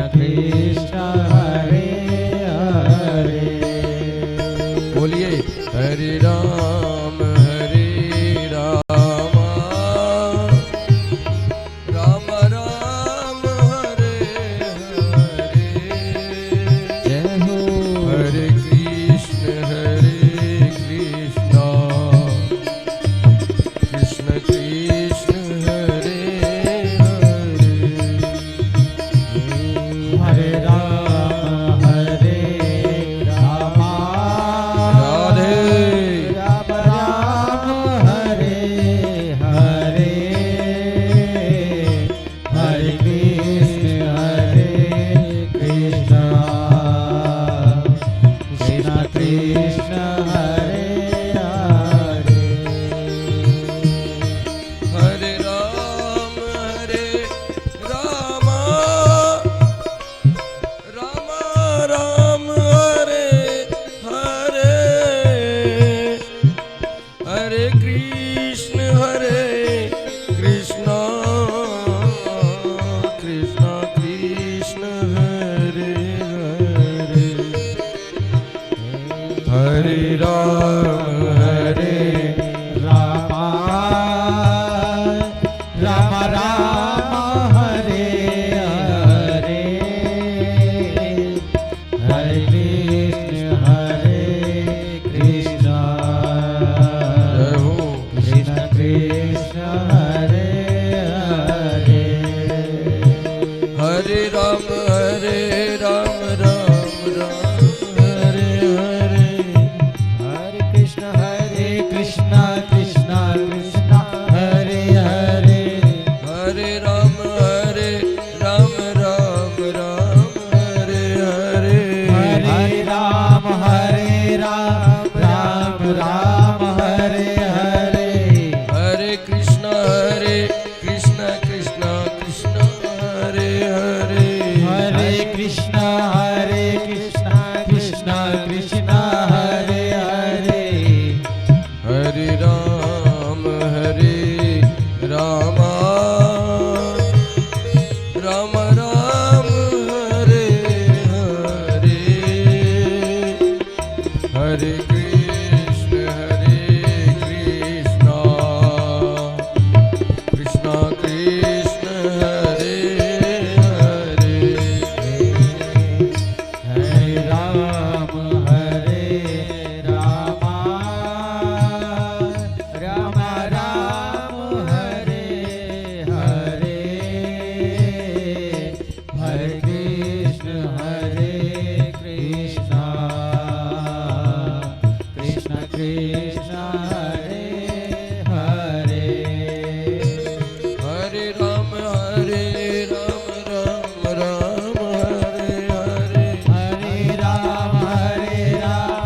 कृष्ण हरे हरे। बोलिए हरे राम राम राम हरे हरे। जय हो। हरे कृष्ण कृष्ण कृष्ण हरे हरे। हरे राम राधे राम राम हरे हरे। हरे कृष्ण कृष्ण कृष्ण हरे हरे। हरे राम राम राम हरे हरे। हरे कृष्ण कृष्ण कृष्ण हरे हरे। हरे राम राम राम राम हरे हरे। हरे कृष्ण जय हो। कृष्ण कृष्ण हरे हरे। हरे राम राम हरे हरे। हरे कृष्ण कृष्ण कृष्ण हरे हरे। हरे राम राम हरे हरे। हरे राम राम हरे हरे। हरे कृष्ण कृष्ण हरे हरे। हरे कृष्ण कृष्ण हरे हरे। हरे राम राम राम हरे हरे। हरे कृष्ण कृष्ण कृष्ण हरे हरे। हरे राम राम राम हरे हरे। हरे कृष्ण कृष्ण कृष्ण हरे हरे। हरे राम राम हरे हरे। हरे राम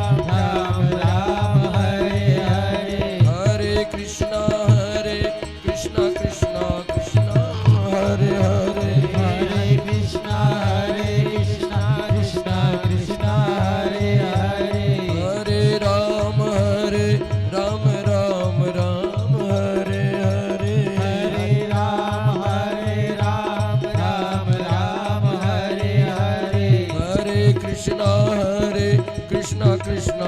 राम हरे हरे। हरे कृष्ण कृष्ण हरे हरे। हरे कृष्ण कृष्ण हरे हरे। हरे राम राम हरे हरे। हरे राम राम हरे हरे। हरे कृष्ण कृष्ण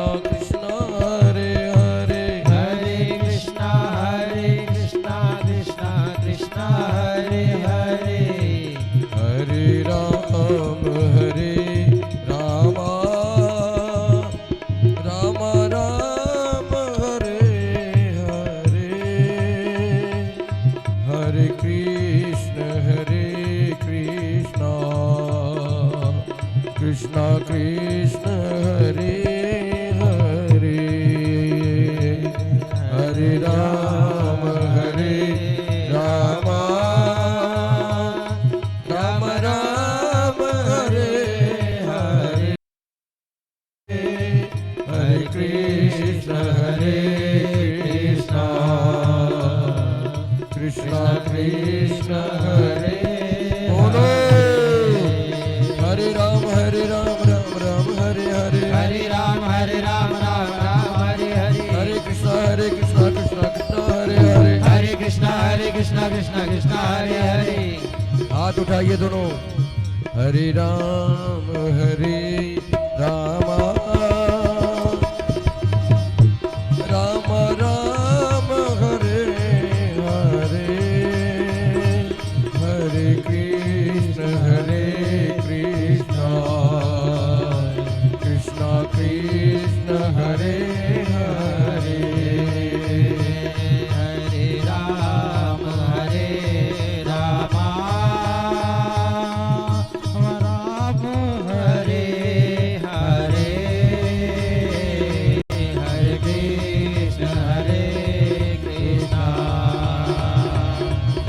हरे हरे। हरे कृष्ण कृष्ण हरे हरे। हरे राम राम हरे हरे। हरे कृष्ण कृष्ण हरे हरे। हरे राम राम हरे हरे। हरे कृष्ण कृष्ण कृष्ण हरे। बोलो हरे राम राम हरे हरे। हरे राम राम हरे हरे। हरे कृष्ण कृष्ण हरे हरे। हरे कृष्ण कृष्ण हरे हरे। हाथ उठाइए दोनों। हरे राम राम राम हरे हरे, हरे कृष्ण कृष्ण कृष्ण हरे हरे, हरे राम राम हरे हरे, हरे कृष्ण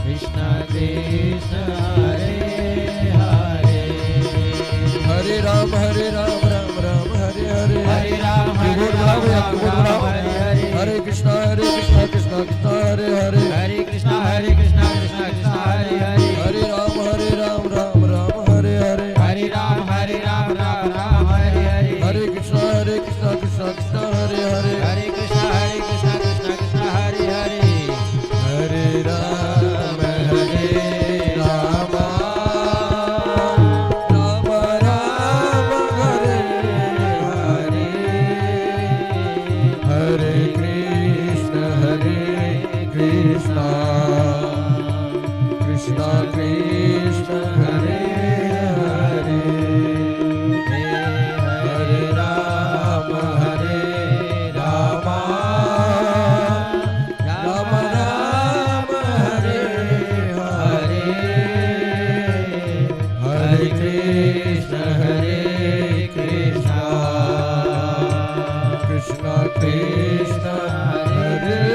कृष्ण कृष्ण हरे हरे, हरे राम राम राम हरे हरे, हरे राम हरे हरे, हरे कृष्णा कृष्णा कृष्ण हरे हरे, हरे कृष्णा कृष्णा कृष्ण हरे हरे, हरे राम राम हरे हरे, हरे राम राम हरे हरे, हरे कृष्णा कृष्णा कृष्ण हरे हरे, हरे कृष्णा कृष्ण कृष्ण हरे हरे, हरे राम राम राम हरे हरे, हरे कृष्ण कृष्ण कृष्ण हरे हरे, हरे राम राम राम हरे हरे, हरे कृष्ण कृष्ण कृष्ण हरे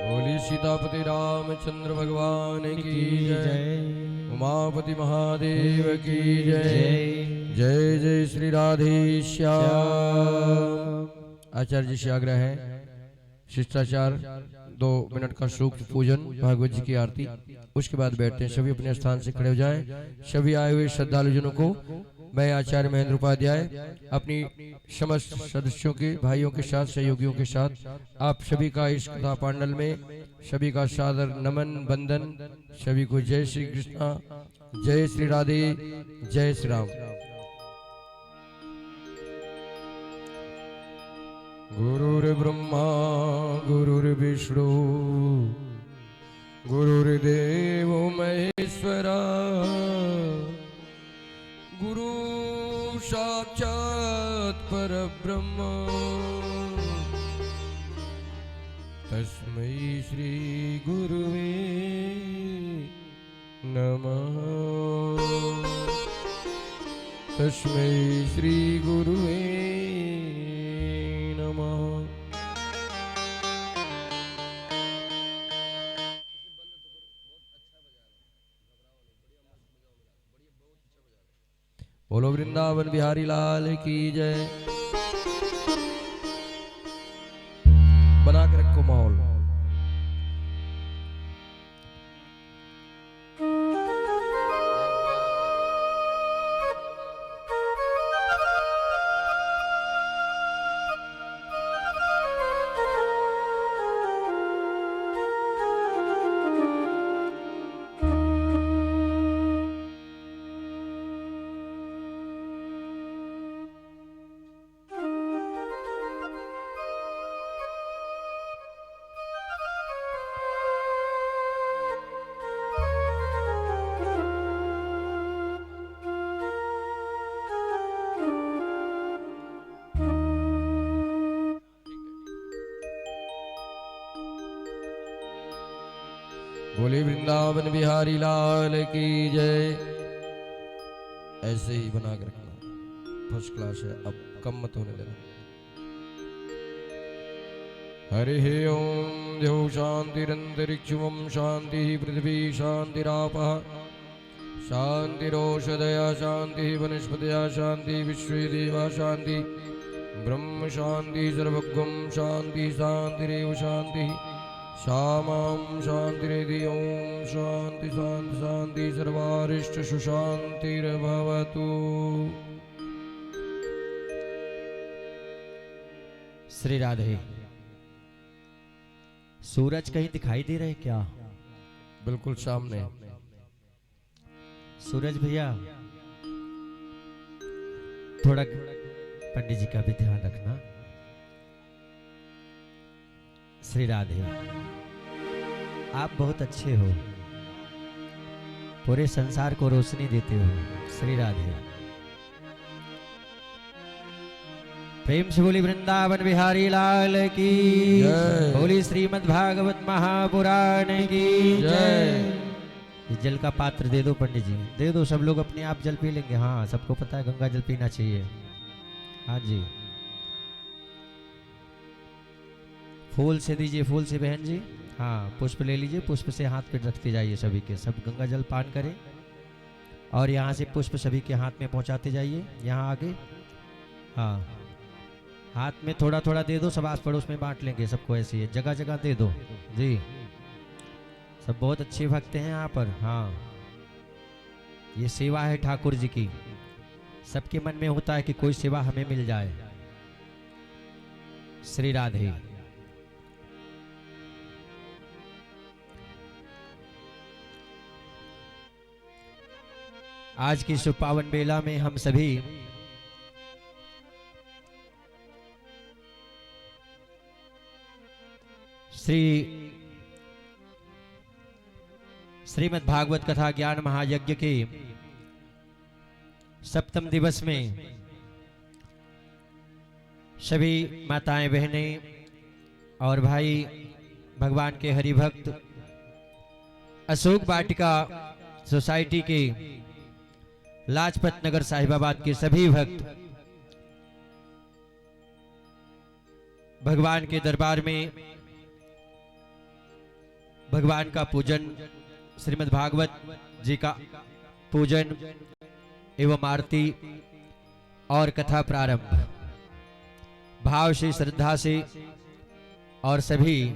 बोली सीतापति रामचंद्र भगवान की जय, उमापति महादेव की जय, जय जय श्री राधे श्याम। आचार्य जी से आग्रह है शिष्टाचार 2 मिनट का सूक्त पूजन भागवत जी की आरती, उसके बाद बैठते हैं। सभी अपने स्थान से खड़े हो जाएं। सभी आए हुए श्रद्धालुजनों को मैं आचार्य महेंद्र उपाध्याय अपनी समस्त सदस्यों के भाइयों के साथ सहयोगियों के साथ आप सभी का इस कथा पांडल में सभी का सादर नमन बंदन। सभी को जय श्री कृष्णा, जय श्री राधे, जय श्री राम। गुरुर्ब्रह्मा गुरुर्विष्णु गुरुर्देव महेश्वरा, गुरु साक्षात् परब्रह्म तस्मै श्री गुरुवे नमः, तस्मै श्री गुरुवे नमः। बोलो वृंदावन बिहारी लाल की जय। बना के रखो माहौल। बोले वृंदावन बिहारी लाल की जय। ऐसे ही बना के रखना, फर्स्ट क्लास है, अब कम मत होने देना। हरि ओम द्यौ शांतिरंतरिक्षं शांति पृथ्वी शांतिरापः शांतिरोषधया शांति वनस्पतया शांति विश्वे देवा शांति ब्रह्म शांति सर्वगुम शांति शांतिरेव शांति शामां शांतिरेधि ओम शांति शांति शांति सर्वारिष्ट सुशांतिर्भवतु। श्री राधे। सूरज कहीं दिखाई दे रहे क्या? बिल्कुल सामने। सूरज भैया थोड़ा पंडित जी का भी ध्यान रखना। श्री राधे, आप बहुत अच्छे हो, पूरे संसार को रोशनी देते हो। श्री राधे। प्रेम से बोली वृंदावन बिहारी लाल की जय। बोली श्रीमद् भागवत महापुराण की जय। ये जल का पात्र दे दो पंडित जी, दे दो। सब लोग अपने आप जल पी लेंगे। हाँ, सबको पता है गंगा जल पीना चाहिए। हाँ जी, फूल से दीजिए, फूल से बहन जी। हाँ, पुष्प ले लीजिए, पुष्प से हाथ पे रखते जाइए। सभी के सब गंगा जल पान करें और यहाँ से पुष्प सभी के हाथ में पहुँचाते जाइए। यहाँ आगे, हाँ, हाथ में थोड़ा थोड़ा दे दो, सब आस पड़ोस में बांट लेंगे सबको। ऐसे ही जगह जगह दे दो जी। सब बहुत अच्छे भक्त हैं यहाँ पर। हाँ, ये सेवा है ठाकुर जी की। सबके मन में होता है कि कोई सेवा हमें मिल जाए। श्री राधे। आज की शुभ पावन बेला में हम सभी श्रीमद् भागवत कथा ज्ञान महायज्ञ के सप्तम दिवस में सभी माताएं बहनें और भाई भगवान के हरिभक्त अशोक वाटिका सोसाइटी के लाजपत नगर साहिबाबाद के सभी भक्त भगवान के दरबार में भगवान का पूजन, श्रीमद् भागवत जी का पूजन एवं आरती और कथा प्रारंभ भाव से, श्रद्धा से और सभी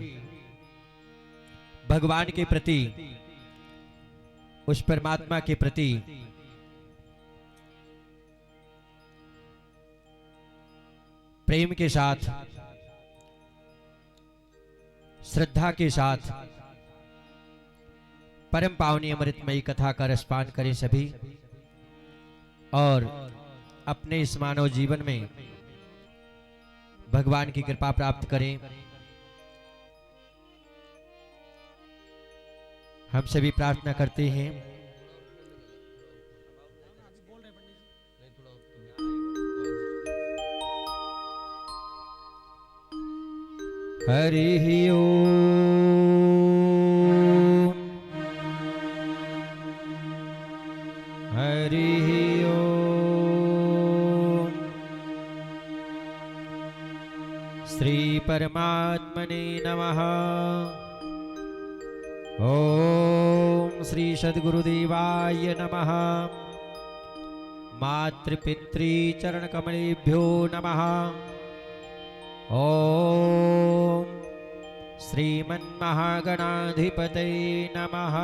भगवान के प्रति, उस परमात्मा के प्रति प्रेम के साथ, श्रद्धा के साथ परम पावनी अमृतमयी कथा का रसपान करें सभी और अपने इस मानव जीवन में भगवान की कृपा प्राप्त करें। हम सभी प्रार्थना करते हैं। हरि ओम, हरि ओम। श्री परमात्मने नमः। ओम श्री सद्गुरुदेवाय नमः। मातृपितृ चरण कमलेभ्यो नमः। ओम श्रीमन्महागणाधिपतये नमः।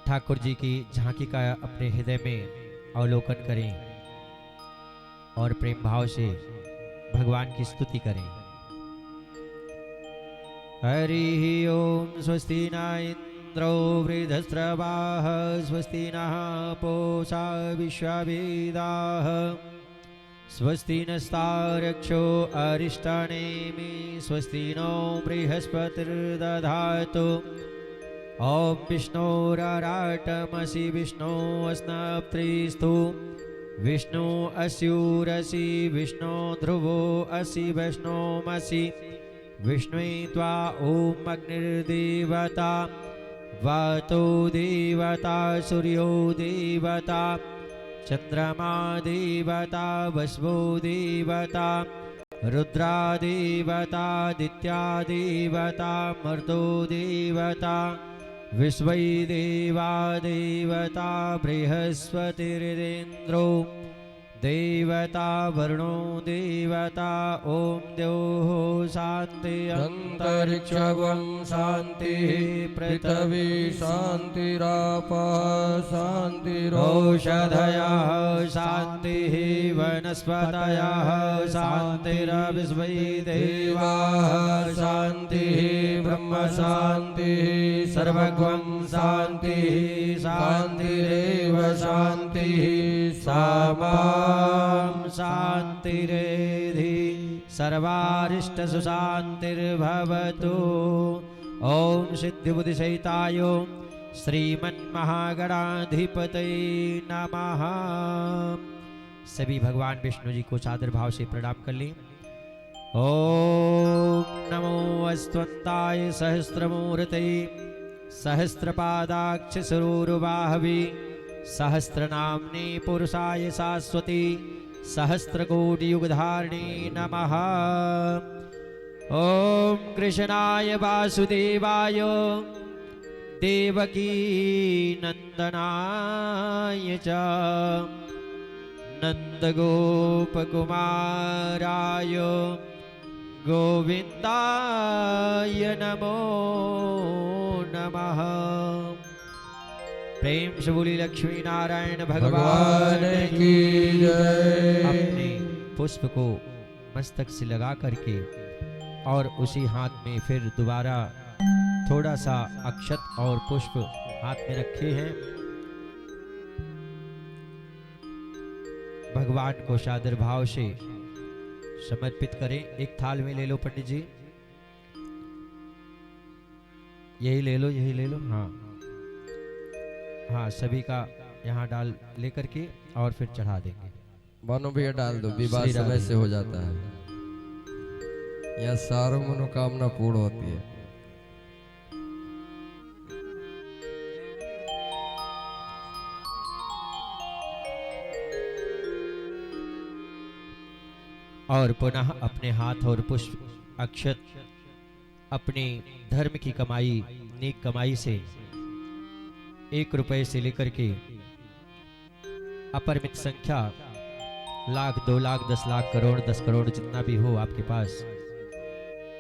ठाकुर जी की झांकी का अपने हृदय में अवलोकन करें और प्रेम भाव से भगवान की स्तुति करें। हरि ओम। स्वस्ति न इंद्रो वृद्धस्रवाः, स्वस्ति नः पूषा विश्ववेदाः, स्वस्ति नस्तारक्षो अरिष्टानेमि, स्वस्ति नो बृहस्पतिर्दधातु। ओम विष्णोराराटमसि विष्णु अस्नप्त्रिस्तु, विष्णु अस्यूरसि विष्णु ध्रुवो असि वैष्णोमसि, विष्णुवे त्वा ओम अग्निर्देवता, वातो देवता, सूर्यो देवता, चंद्रमा देवता, वस्वो देवता, रुद्रा देवता, दित्या देवता, मर्दो देवता, विश्वै देवा देवता, बृहस्पतिर्देन्द्रो देवता वरुणो देवता ॐ द्योः शान्ति अंतरिक्षं शान्तिः पृथिवी शान्तिरापः शान्तिरोषधयः शान्तिः वनस्पतयः शान्तिरविश्वै देवाः शान्तिः ब्रह्म शान्तिः सर्वगं शान्तिः शान्तिरेव शान्तिः सामां शान्तिरेधि सर्वारिष्ट सुशान्तिर्भवतु। ॐ सिद्धिबुद्धिसहिताय श्रीमन्महागणाधिपतये नमः। सभी भगवान विष्णु जी को सादर भाव से प्रणाम कर लें। ओम नमो अस्त्वन्ताय सहस्रमूर्ते सहस्रपादाक्ष सरोरुबाहवे सहस्रनाम्ने पुरुषाय शाश्वती सहस्रकोटियुगधारिणे नमः। ओम कृष्णाय वासुदेवाय देवकी नंदनाय च नंदगोपकुमाराय गोविंदाय नमो नमः। प्रेम से बोली लक्ष्मी नारायण भगवान की जय। अपने पुष्प को मस्तक से लगा करके और उसी हाथ में फिर दोबारा थोड़ा सा अक्षत और पुष्प हाथ में रखे हैं। भगवान को सादर भाव से समर्पित करें। एक थाल में ले लो पंडित जी, यही ले लो, यही ले लो। हाँ हाँ, सभी का यहाँ डाल लेकर के और फिर चढ़ा देंगे। मानो भैया डाल दो, विवाह श्री समय राधे। से हो जाता है। यह सारों मनोकामना पूर्ण होती है। और पुनः अपने हाथ और पुष्प अक्षत अपने धर्म की कमाई नेक कमाई से 1 रुपए से लेकर के अपरिमित संख्या लाख 2 लाख 10 लाख करोड़ 10 करोड़ जितना भी हो आपके पास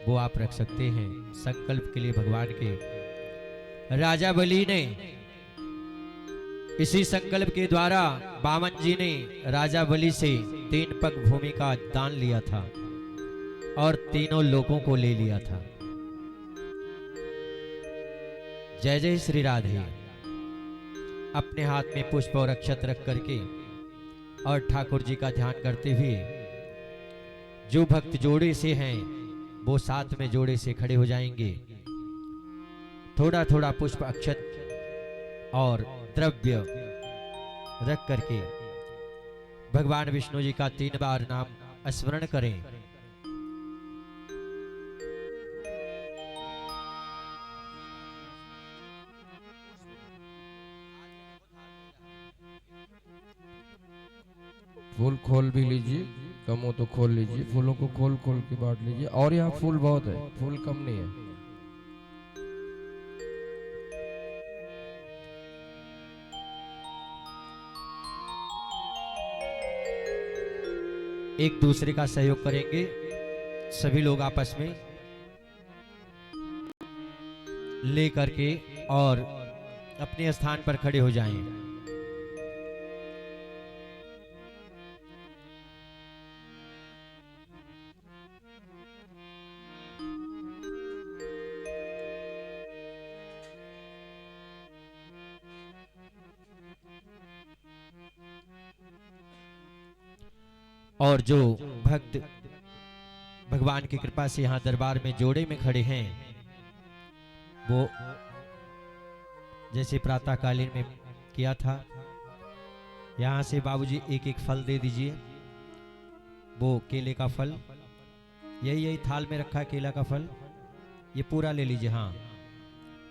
वो आप रख सकते हैं संकल्प के लिए भगवान के। राजा बलि ने इसी संकल्प के द्वारा बामन जी ने राजा बलि से 3 पग भूमि का दान लिया था और तीनों लोगों को ले लिया था। जय जय श्री राधे। अपने हाथ में पुष्प और अक्षत रख करके और ठाकुर जी का ध्यान करते हुए जो भक्त जोड़े से हैं वो साथ में जोड़े से खड़े हो जाएंगे। थोड़ा थोड़ा पुष्प अक्षत और द्रव्य रख करके भगवान विष्णु जी का 3 बार नाम स्मरण करें। फूल खोल भी लीजिए, कम हो तो खोल लीजिए। फूलों को खोल खोल के बांट लीजिए। और यहाँ फूल बहुत है, फूल कम नहीं है। एक दूसरे का सहयोग करेंगे। सभी लोग आपस में ले करके और अपने स्थान पर खड़े हो जाएं। और जो भक्त भगवान की कृपा से यहाँ दरबार में जोड़े में खड़े हैं वो जैसे प्रातःकालीन में किया था, यहाँ से बाबूजी एक एक फल दे दीजिए। वो केले का फल यही थाल में रखा है, केला का फल ये पूरा ले लीजिए। हाँ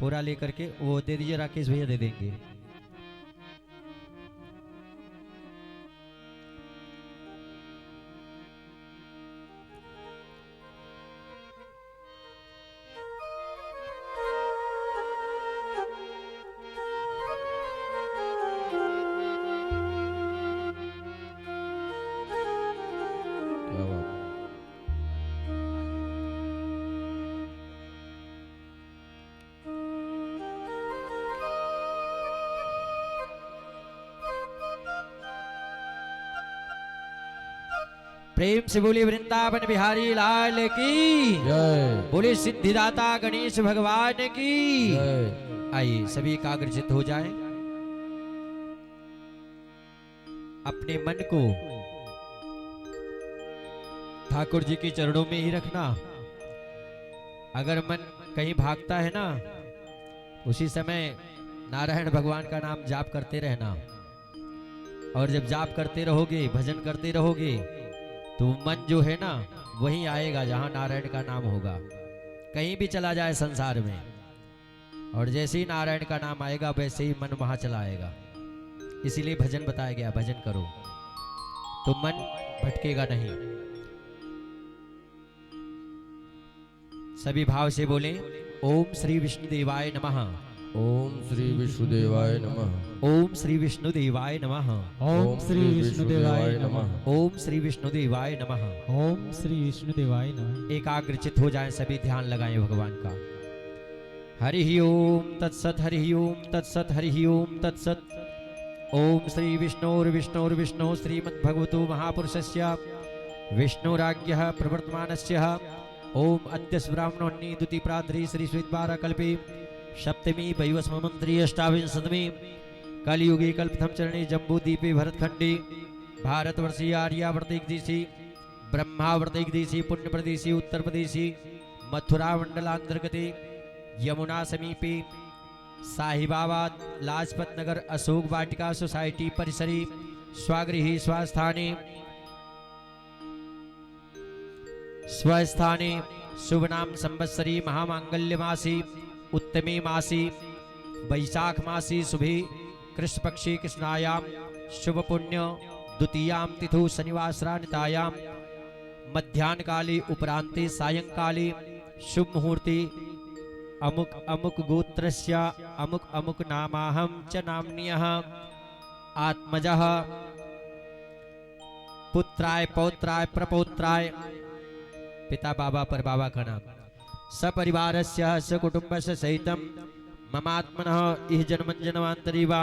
पूरा लेकर के वो दे दीजिए, राकेश भैया दे देंगे। प्रेम से बोले वृंदावन बिहारी लाल की जय बोले सिद्धिदाता गणेश भगवान की जय। आइए सभी एकाग्रचित हो जाएं, अपने मन को ठाकुर जी के चरणों में ही रखना। अगर मन कहीं भागता है ना, उसी समय नारायण भगवान का नाम जाप करते रहना। और जब जाप करते रहोगे, भजन करते रहोगे, तो मन जो है ना वहीं आएगा जहां नारायण का नाम होगा। कहीं भी चला जाए संसार में, और जैसे ही नारायण का नाम आएगा वैसे ही मन वहां चला आएगा। इसीलिए भजन बताया गया, भजन करो तो मन भटकेगा नहीं। सभी भाव से बोले ओम श्री विष्णुदेवाय नमः। ओम श्री विष्णुदेवाय नमः। ओम श्री विष्णुदेवाय नमः। ओम श्री विष्णुदेवाय नमः। ओम श्री विष्णुदेवाय नमः। ओम श्री विष्णुदेवाय नमः। एकाग्रचित हो जाएं, सभी ध्यान लगाएं भगवान का। हरि ओम तत्सत, हरि ओम तत्सत, हरि ओम तत्सत। ओम श्री विष्णुर्विष्णुर्विष्णु श्रीमद्भगवतो महापुरुषस्य विष्णुराज्ञः प्रवर्तमानस्य ओम अद्य ब्राह्मणोन्नी द्वितीय प्रातरी श्री स्वेद्वारा कल्पे सप्तमी वैवस्म मंत्री अष्टाविंशतमी कलयुगे कल्पथम चरणे जम्बूदीपे भरतखंडे भारतवर्षीय आर्यावर्तिक देशी ब्रह्मावर्तिक देशी पुण्य प्रदेशी उत्तर प्रदेशी मथुरा मंडलांतर्गते यमुना समीपे साहिबाबाद लाजपत नगर अशोक वाटिका सोसाइटी परिसरी स्वगृही स्वस्थाने शुभ नाम संवत्सरी महामांगल्य मासी उत्तमे मासी वैशाख मासी शुभे कृष्ण पक्षे कृष्णायाम शुभ पुण्य द्वितीयाम तिथु शनिवासरानितायाम मध्याह्न काले उपरांते सायंकाले शुभ मुहूर्ते अमुक अमुक गोत्रस्य अमुक अमुक नामाहं च नाम्न्यः आत्मजः पुत्राय पौत्राय प्रपौत्राय पिता बाबा पर बाबा का नाम सपरिवारस्य सकुटुंबस्य सहितं ममात्मनः इह जन्मंजन्मान्तरे वा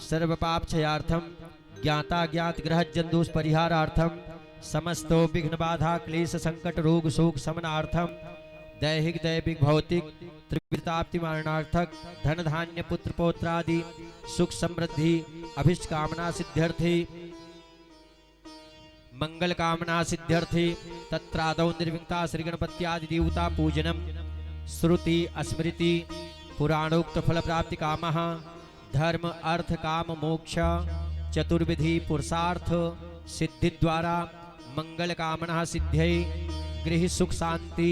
सर्वपापक्षयार्थं ज्ञाता ज्ञात ग्रह जन्दोष परिहारार्थं समस्तो विघ्न बाधा क्लेश संकट रोग शोक शमनार्थं दैहिक दैविक भौतिक त्रिविधाप्ति मारणार्थक धन धान्य पुत्र पौत्रादि सुख समृद्धि अभिष्ट कामना सिद्ध्यर्थे मंगल कामना सिद्ध्यर्थे तत्रादौ निर्विघ्नता श्री गणपत्यादि देवता पूजनम श्रुति स्मृति पुराणोक्त फल प्राप्ति कामः धर्म अर्थ काम मोक्ष चतुर्विधि पुरुषार्थ सिद्धि द्वारा मंगल कामना सिद्ध्यै गृह सुख शांति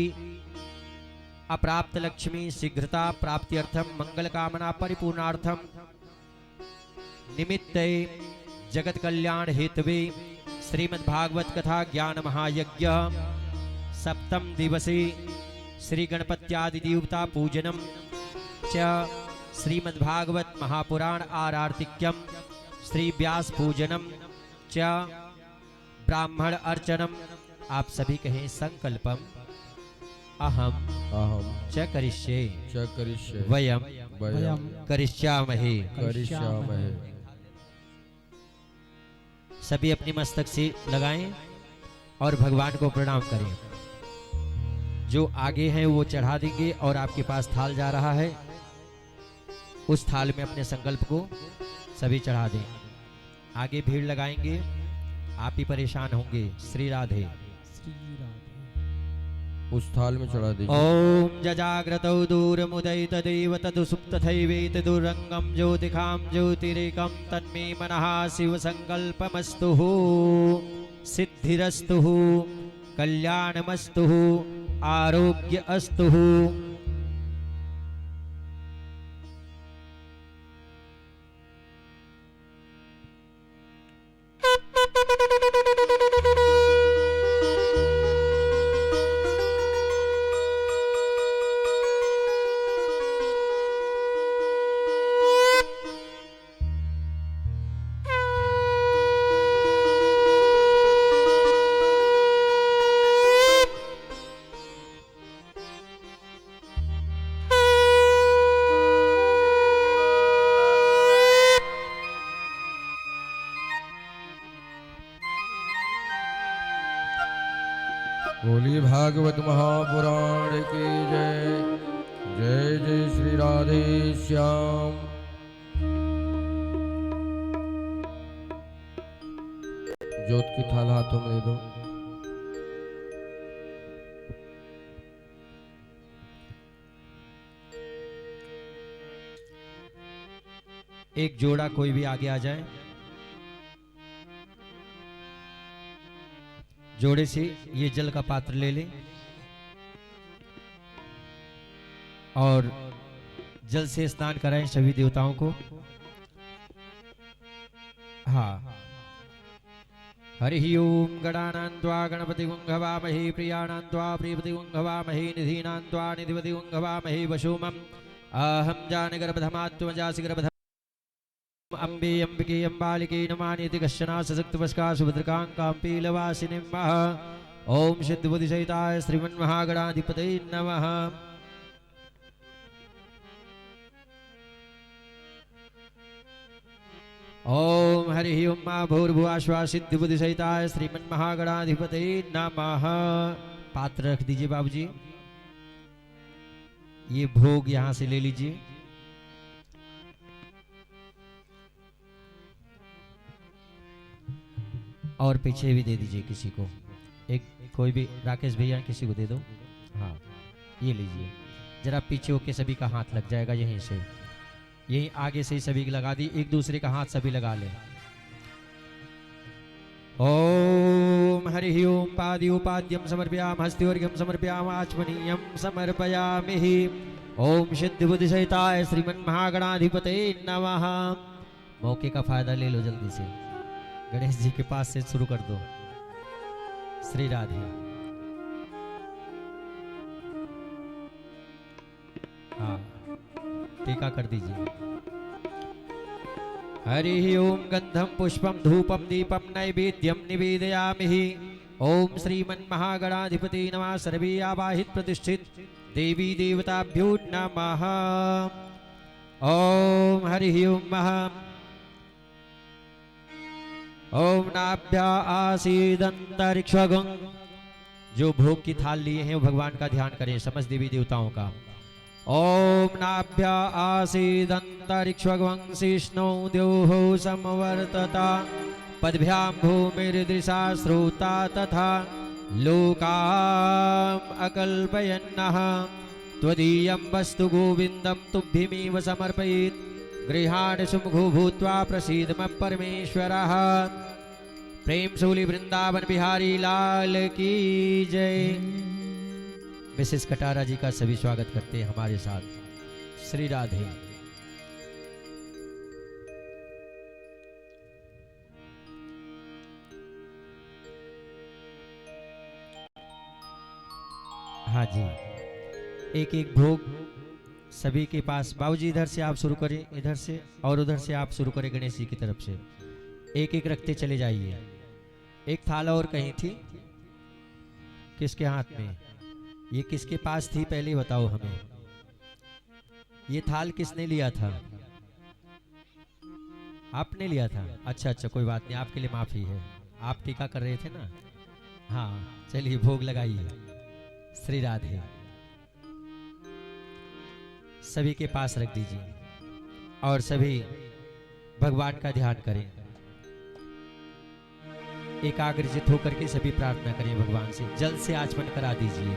अप्राप्त लक्ष्मी शीघ्रता प्राप्त्यर्थम मंगल कामना परिपूर्णार्थम निमित्ते जगत कल्याण हेतवे श्रीमद् भागवत कथा ज्ञान महायज्ञ सप्तम दिवसे श्री गणपत्यादि देवता पूजनम च श्रीमद् भागवत महापुराण आरार्तिक्यम श्री व्यास पूजनम च ब्राह्मण अर्चनम। आप सभी कहें संकल्पम अहम अहम च करिष्ये च करिष्ये वयम वयम करिष्यामहे। करिष्यामहे। सभी अपने मस्तक से लगाएं और भगवान को प्रणाम करें। जो आगे हैं वो चढ़ा देंगे और आपके पास थाल जा रहा है, उस थाल में अपने संकल्प को सभी चढ़ा दें। आगे भीड़ लगाएंगे, आप ही परेशान होंगे। श्री राधे। उस थाल में चढ़ा दीजिए। ओम जजाग्रतौ दूरमुदयित देव तदुसुप्तथैवेत दुरंगम ज्योतिखां ज्योतिरेकं तन्मे मनः शिव संकल्पमस्तु सिद्धिरस्तु कल्याणमस्तु आरोग्य अस्तु। भागवत महापुराण की जय। जय जय श्री राधे श्याम। जोत की थाल हाथों में दे दो। एक जोड़ा कोई भी आगे आ जाए। जोड़े से ये जल का पात्र ले ले और जल से स्नान कराएं सभी देवताओं को। हाँ। हरि ओम गणानां त्वा गणपति गुंघवामहे प्रियाणां त्वा प्रियपति गुंघवामहे निधीनां त्वा निधिपति गुंघवामहे वशोमम् अहं जानगर्भधमात्मजासि गर्भधम् अम्बे अम्बिके अम्बालिके नमानिति कश्चना सशक्तवस्का सुभद्रकां काम्पीलवासिनीं ओम सिद्धबुद्धिसहिताय श्रीमन्महागणाधिपतये नमः। ओम हरि ओम मा भूर्भुवः सिद्धिबुद्धिसहिताय श्रीमन्महागणाधिपतये नमः। पात्र रख दीजिए बाबूजी। ये भोग यहां से ले लीजिए। और पीछे भी दे दीजिए किसी को। एक कोई भी राकेश भैया किसी को दे दो। हाँ ये लीजिए। जरा पीछे होके सभी का हाथ लग जाएगा यहीं से। यही आगे से ही सभी लगा दी। एक दूसरे का हाथ सभी लगा ले। ओम हरि ओम पादि उपाद्यम समर्पयाम हस्तिवर्घ्यम समर्पयाम आचमनीयम समर्पयामि। ओम सिद्धि बुद्धि सहिताय श्रीमन्महागणाधिपतये नमः। मौके का फायदा ले लो जल्दी से। गणेश जी के पास से शुरू कर दो। श्री राधे। हाँ टीका कर दीजिए। हरि ओम गंधम पुष्पम धूपम दीपम नैवेद्यम निवेदयामि। ओम श्रीमन्महागणाधिपति नमः। सर्वे आवाहित प्रतिष्ठित देवी देवताभ्यो नमः। ओम हरि ओम महा। ओम नाभ्या आसीदंतरिक्षगं। जो भोग की थाल लिए हैं वो भगवान का ध्यान करें समस्त देवी देवताओं का। ओम नाभ्या आसीदंतरिक्षगं शिष्णो द्योः समवर्तता पद्भ्यां भूमिर्दृशा श्रोता तथा लोकाम् अकल्पयन्नः त्वदीयं वस्तु गोविन्दं तुभ्यमेव समर्पयेत् गृहाण सुमुखो भूत्वा प्रसीद मत् परमेश्वरः। प्रेम सूली वृंदावन बिहारी लाल की जय। मिसेस कटारा जी का सभी स्वागत करते हैं हमारे साथ। श्री राधे। हाँ जी एक एक भोग सभी के पास। बाबूजी इधर से आप शुरू करें, इधर से और उधर से आप शुरू करें गणेश जी की तरफ से। एक एक रखते चले जाइए। एक थाल और कहीं थी किसके हाथ में? ये किसके पास थी पहले बताओ हमें। ये थाल किसने लिया था? आपने लिया था। अच्छा अच्छा कोई बात नहीं, आपके लिए माफी है। आप टीका कर रहे थे ना। हाँ चलिए भोग लगाइए। श्री राधे। सभी के पास रख दीजिए और सभी भगवान का ध्यान करें। एकाग्रचित होकर के सभी प्रार्थना करें भगवान से। जल से आचमन करा दीजिए।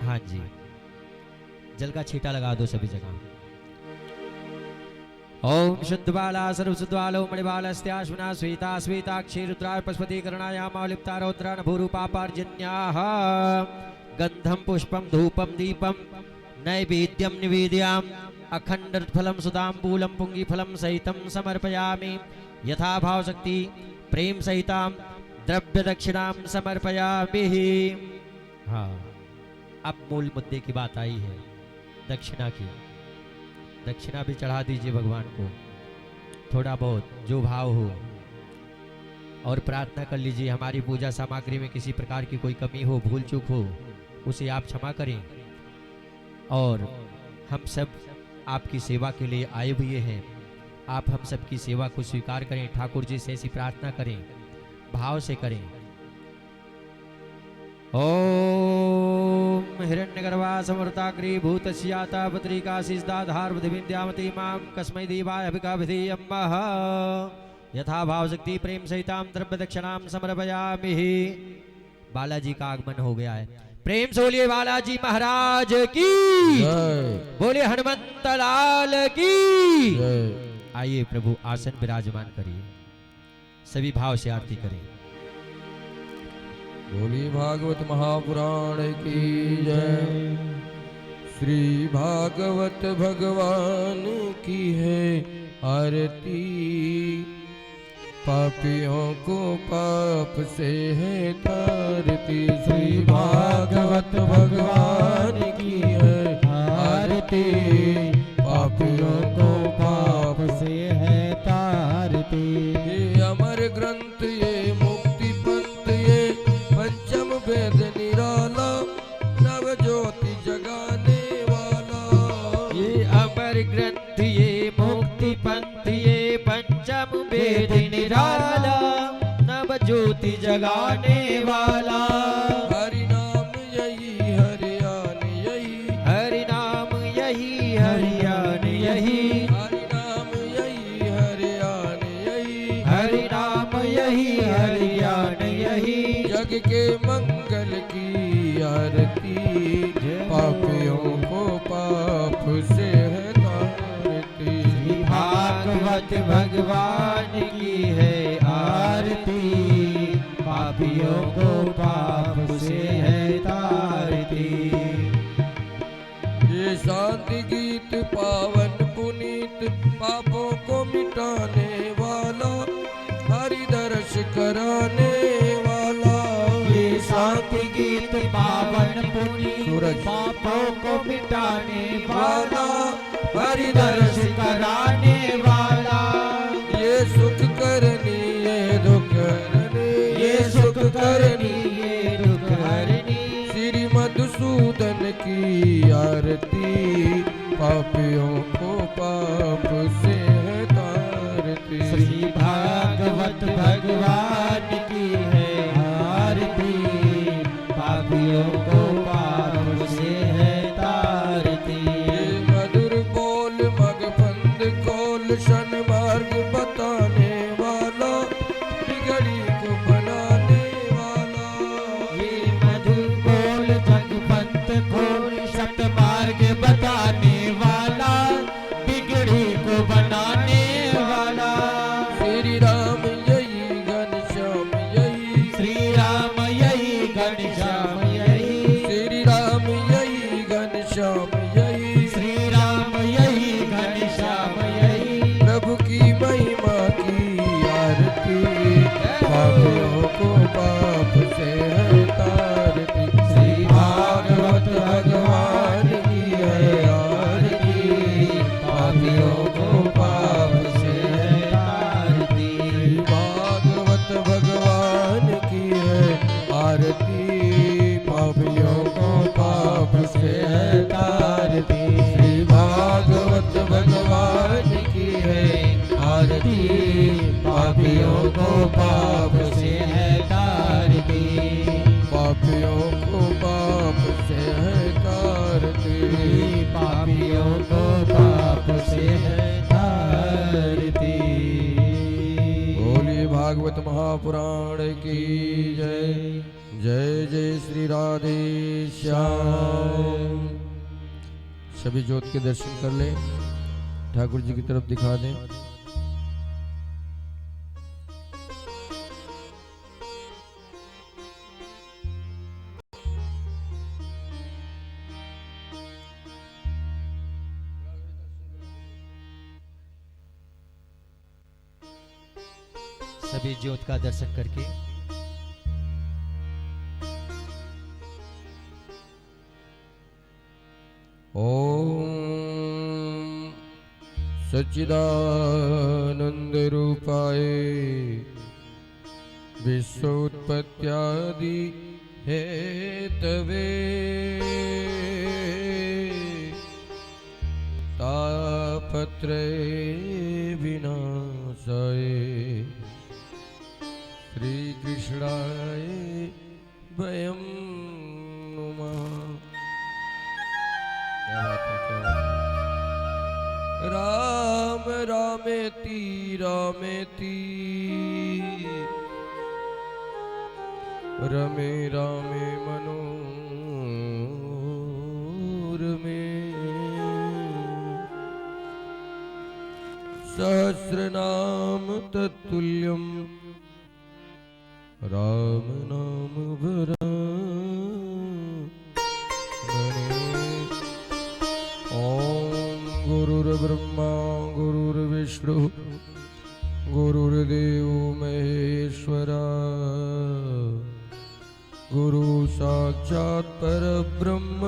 हाँ जी जल का छींटा लगा दो सभी जगह। ओम शुद्ध बाला सर्व शुद्ध बालो मणिबालस्त्याश्विना श्वेता श्वेताक्षी रुद्राय पशुपति करणायामौलिप्ता रौद्रान भूरूपापार्जन्याः गंधम पुष्पम धूपम दीपम नैवेद्यम निवेदयाम अखंड फलम सुदाम्बूलम पुंगी फलम सहितम समर्पयामि। यथा भाव शक्ति प्रेम सहिताम द्रव्य दक्षिणाम समर्पयामि। हाँ अब मूल मुद्दे की बात आई है दक्षिणा की। दक्षिणा भी चढ़ा दीजिए भगवान को थोड़ा बहुत जो भाव हो। और प्रार्थना कर लीजिए हमारी पूजा सामग्री में किसी प्रकार की कोई कमी हो, भूल चूक हो, उसे आप क्षमा करें। और हम सब आपकी सेवा के लिए आए हुए हैं। आप हम सब की सेवा को स्वीकार करें। ठाकुर जी से ऐसी प्रार्थना करें, भाव से करें। ओम हिरण्यगर्भा समृताग्री भूतस्याता पत्रिकाशीषदाधार विंध्यामती मां कस्मै देवाय अभिकाभिधीयम्मः यथा भाव शक्ति प्रेम सहितां द्रव्य दक्षिणां समर्पयामि। बालाजी का आगमन हो गया है, प्रेम से बोलिए बालाजी महाराज की जय बोले हनुमंत लाल की। जय। आइए प्रभु आसन विराजमान करिए, सभी भाव से आरती करें। बोली भागवत महापुराण की जय। श्री भागवत भगवान की है आरती, पापियों को पाप से है तारती। श्री भागवत भगवान की है आरती, पापियों को पाप से है तारती। ये अमर ग्रंथ ये मुक्ति पंथ ये पंचम वेद निराला, नव ज्योति जगाने वाला। ये अमर ग्रंथ ये मुक्ति पंथ ये पंचम वेद निराला, नव ज्योति जगाने वाला। हरि नाम यही हरियाण यही, हरि नाम यही हरियाण यही, हरि नाम यही हरियाण यही, हरि नाम यही हरियाण यही। जग के मंगल की आरती, पापियों को पाप से है तारती। भागवत भगवान की है आरती, पापियों को पाप से है तारती। ये शांति गीत पावन पुनीत, पापों को मिटाने वाला, हरि दर्श कराने वाला। ये शांति गीत पावन पुनीत, सूरज। पापों को मिटाने वाला, वाला हरि दर्श कराने वाला। ये सुख करनी ये दुख हरनी, ये सुख करनी ये दुख हरनी। श्री मधुसूदन की आरती, पापियों को पाप से है तारती। श्री भागवत भगवान की है आरती, पापियों को पाप से है तारती। ये मधुर बोल मगफंद खोल शन मार्ग बताने वाला, बिगड़ी को बनाने वाला। ये मधुर बोल जगपंथ खोल सत मार्ग बताने वाला, बिगड़ी को बनाने वाला। श्री राम यही घनश्याम यही, श्री राम यही घनश्याम यही, श्री राम यही घनश्याम यही, श्री राम यही घनश्याम यही। प्रभु की महिमा की आरती, पापियों को पाप से है तारती। श्री भागवत भगवान की है आरती, पापियों को पाप से है तारती। श्री भागवत भगवान की है आरती, पापियों को पाप से है तारती। श्री भागवत भगवान की है आरती, पापियों को पाप से है तारती। पापियों को पाप से है तारती, पापियों को पाप से है तारती। बोलिए भागवत महापुराण की जय। जय जय श्री राधे श्याम। सभी ज्योत के दर्शन कर लें, ठाकुर जी की तरफ दिखा दें। सभी ज्योत का दर्शन करके ओम सच्चिदानंद रूपाय विश्वोत्पत्त्यादि हेतवे तापत्रय विनाशाय श्री कृष्णाय वयं क्या बात है, क्या बात है। राम रामेति रामेति रमे रामे मनोरमे सहस्रनाम तत्तुल्यम राम नाम वरानने। ओम गुरुर्ब्रह्मा गुरुर्विष्णु गुरुर्देव महेश्वरा गुरु साक्षात् परब्रह्म।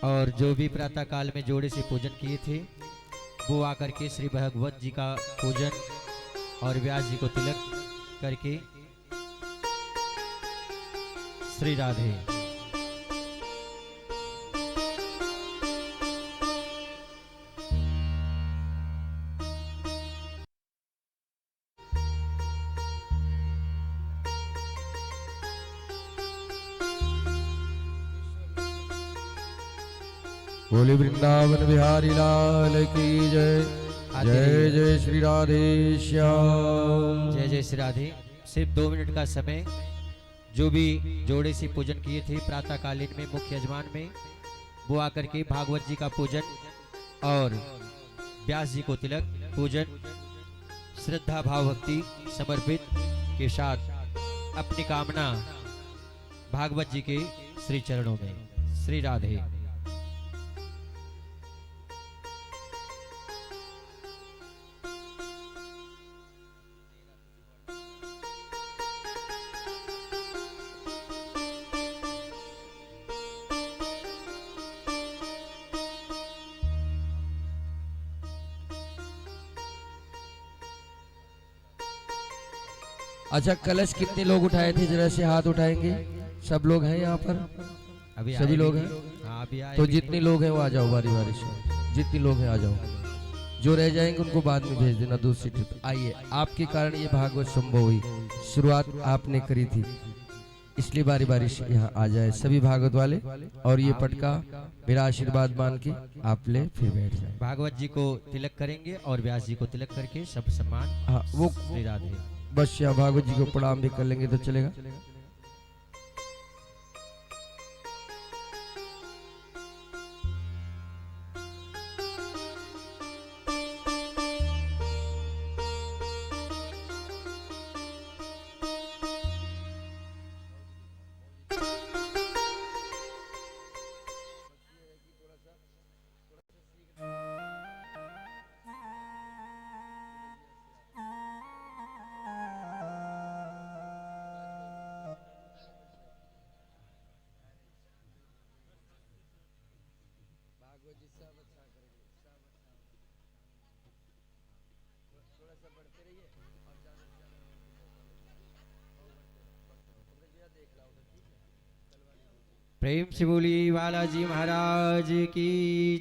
और जो भी प्रातः काल में जोड़े से पूजन किए थे वो आकर के श्री भगवत जी का पूजन और व्यास जी को तिलक करके श्री राधे। बोले वृंदावन बिहारी लाल की जय। जय जय श्री राधे श्याम। जय जय श्री राधे। सिर्फ 2 मिनट का समय। जो भी जोड़े से पूजन किए थे प्रातःकालीन में मुख्य यजमान में वो आकर के भागवत जी का पूजन और व्यास जी को तिलक पूजन श्रद्धा भाव भक्ति समर्पित के साथ अपनी कामना भागवत जी के श्री चरणों में। श्री राधे। अच्छा, कलश कितने लोग उठाए थे? जरा से हाथ उठाएंगे। सब लोग हैं यहाँ पर? अभी सभी लोग हैं? हाँ, अभी आए तो भी जितने लोग हैं वो आ जाओ बारी बारी से। जितने लोग हैं आ जाओ। जो रह जाएंगे उनको बाद में भेज देना दूसरी ट्रिप। आइए, आपके कारण ये भागवत संभव हुई। शुरुआत आपने करी थी, इसलिए बारी बारी से यहाँ आ जाए सभी भागवत वाले। और ये पटका मेरा आशीर्वाद मान के आप ले फिर बैठ जाए। भागवत जी को तिलक करेंगे और व्यास जी को तिलक करके सब सम्मान। हाँ, वो श्री राधे। बस यहाँ भागवत जी को प्रणाम भी कर लेंगे तो चलेगा। प्रेम से बोली बालाजी महाराज की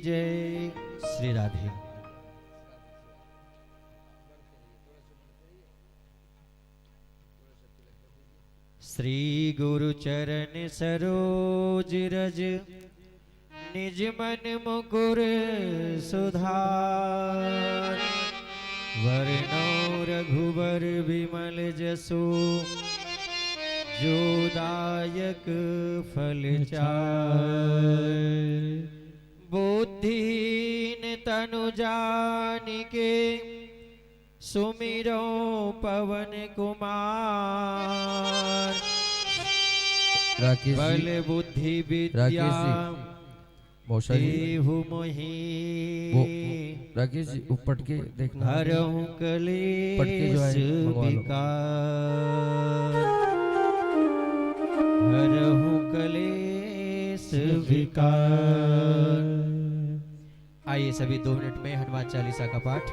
जय। श्री राधे। श्री गुरु चरण सरोज रज निज मन मुकुर सुधार वरनौ रघुबर विमल जसो जो दायक फल चार। बुद्धिहीन तनु जानिके सुमिरो पवन कुमार। राकेश बल जी, बुद्धि विद्या मौसा जी, देहु मोहि वो राकेश जी वो पटके देखना। हरहु पटके जो कलेश है मंगवा लो। विकार। हरहु कलेश विकार। आइए सभी 2 मिनट में हनुमान चालीसा का पाठ।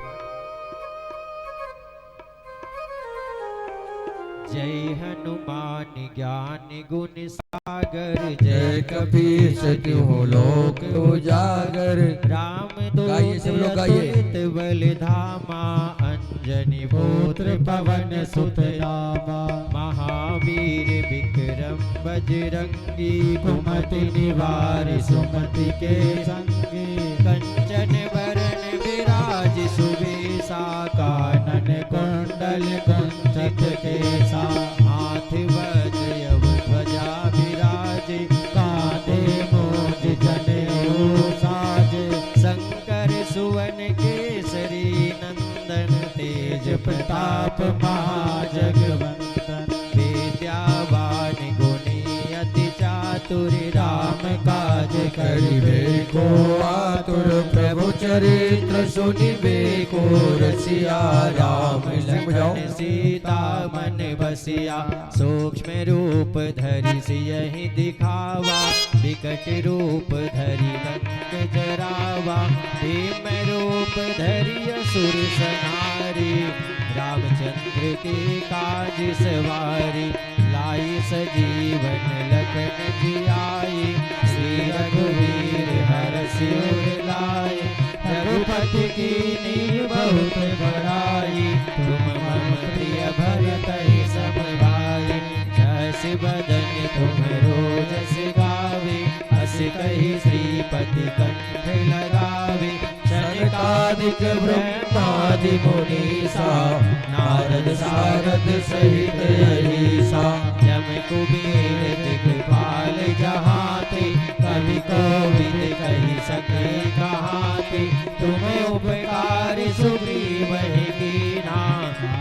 जय हनुमान ज्ञान गुण सागर, जय कपीस तिहु लोक उजागर। राम गाइए सब लोग गाइए। दूत बल धामा, अंजनी पुत्र पुत्र पवन सुत नामा। महावीर विक्रम बजरंगी, कुमति निवार सुमति के संगी। कंचन वरण विराज सुबेसा, कानन कुंडल कुंचित केसा। हाथ वज्र ध्वजा विराजे, कांधे मूंज जनेऊ साजे। शंकर सुवन केसरी नंदन, तेज प्रताप प्रताप महाजगवंदन। विद्यावान गुणी अति चातुर, राम काज करिबे को आतुर। प्रभु चरित्र सुनिबे को रसिया। राम लखन सीता मन बसिया, सूक्ष्म रूप धरि सियहि दिखावा। विकट रूप धरि लंक जरावा, भीम रूप धरि असुर संहारी। रामचंद्र के काज सवारी, लाई सजीवन लखन जियाई। श्री रघुवीर हरषि उर लाए, रघुपति कीन्ही बहुत बड़ाई। तुम मम प्रिय भरतहि सम भाई, जस बदन तुमरो जस गावे। हस कहि श्रीपति कंठ लगावे, सनकादिक ब्रह्मादि मुनीसा। नारद सारद सहित अहिसा। जम कुबेर दिखपाल जहाते, कवि कोविद कहि सके कहाते। तुम उपकार सुग्रीव कीन्हा,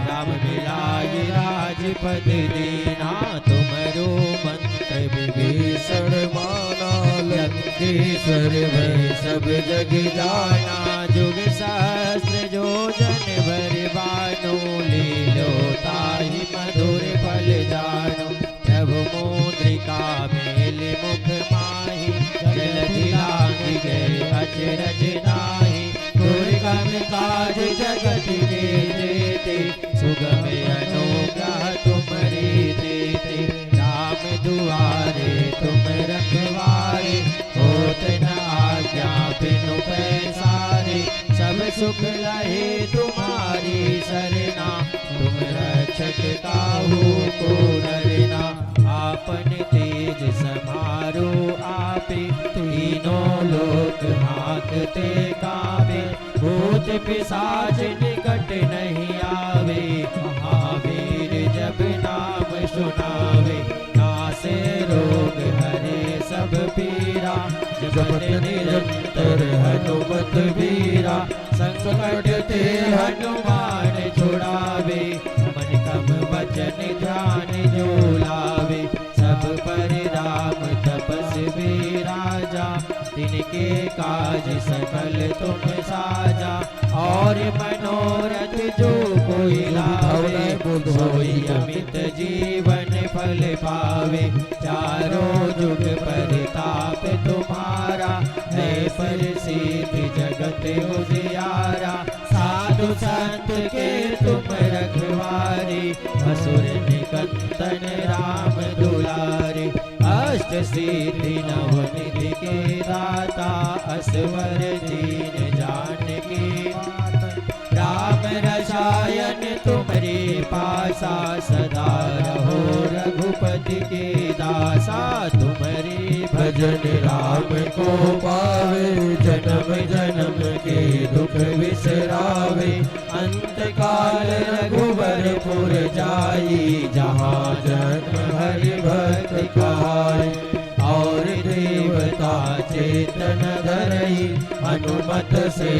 राम मिलाय राजपद दीन्हा। तुमरो मंत्र विभीषण माना, लंकेश्वर भय सब जग जाना। जुग सहस्र जो जन बरबानो, लीलो ताहि मधुर फल जानो। प्रभु मुद्रिका मेल मुख माहि, जलधि लांघि गए अचरज नाहि। दुर्गम काज जगत के जेते, सुगम अनुग्रह तुमरे तेते। राम दुआरे तुम रखवारे, होत न आज्ञा बिनु पैसारे। सब सुख लहे तुम्हारी सरना, तुम रक्षक काहू को डरना। आपन तेज समारो आपे, तीनों लोक हांकते कांपे। भूत पिशाच निकट नहीं आवे, महावीर जब नाम सुनावे। नासे रोग हरे सब पीरा, जपत निरंतर हनुमत बीरा। संकट ते हनुमान छुड़ावे, मन कम वचन ध्यान जो लावे। सब पर राम तपस्वी राजा, तिनके काज सकल तुम साजा। और मनोरथ जो कोई लावे, सोई अमित जीवन फल पावे। चारों जुग परिताप तुम्हारा, है प्रसिद्ध जगत उजियारा। साधु संत के तुम रखवारे, असुर निकंदन राम दुलारे। अष्ट सिद्धि नवनिधि के दाता, असवर दीन जानकी माता। राम रसायन तुम्हारे पासा, सदा रहो रघुपति के दासा। तुम्हारे भजन राम को पावे, जन्म जन्म के दुख विसरावे। अंत काल रघुवरपुर जाई, जहाँ जन्म हरि भक्त कहाई। और देवता चेतन धरई, हनुमत से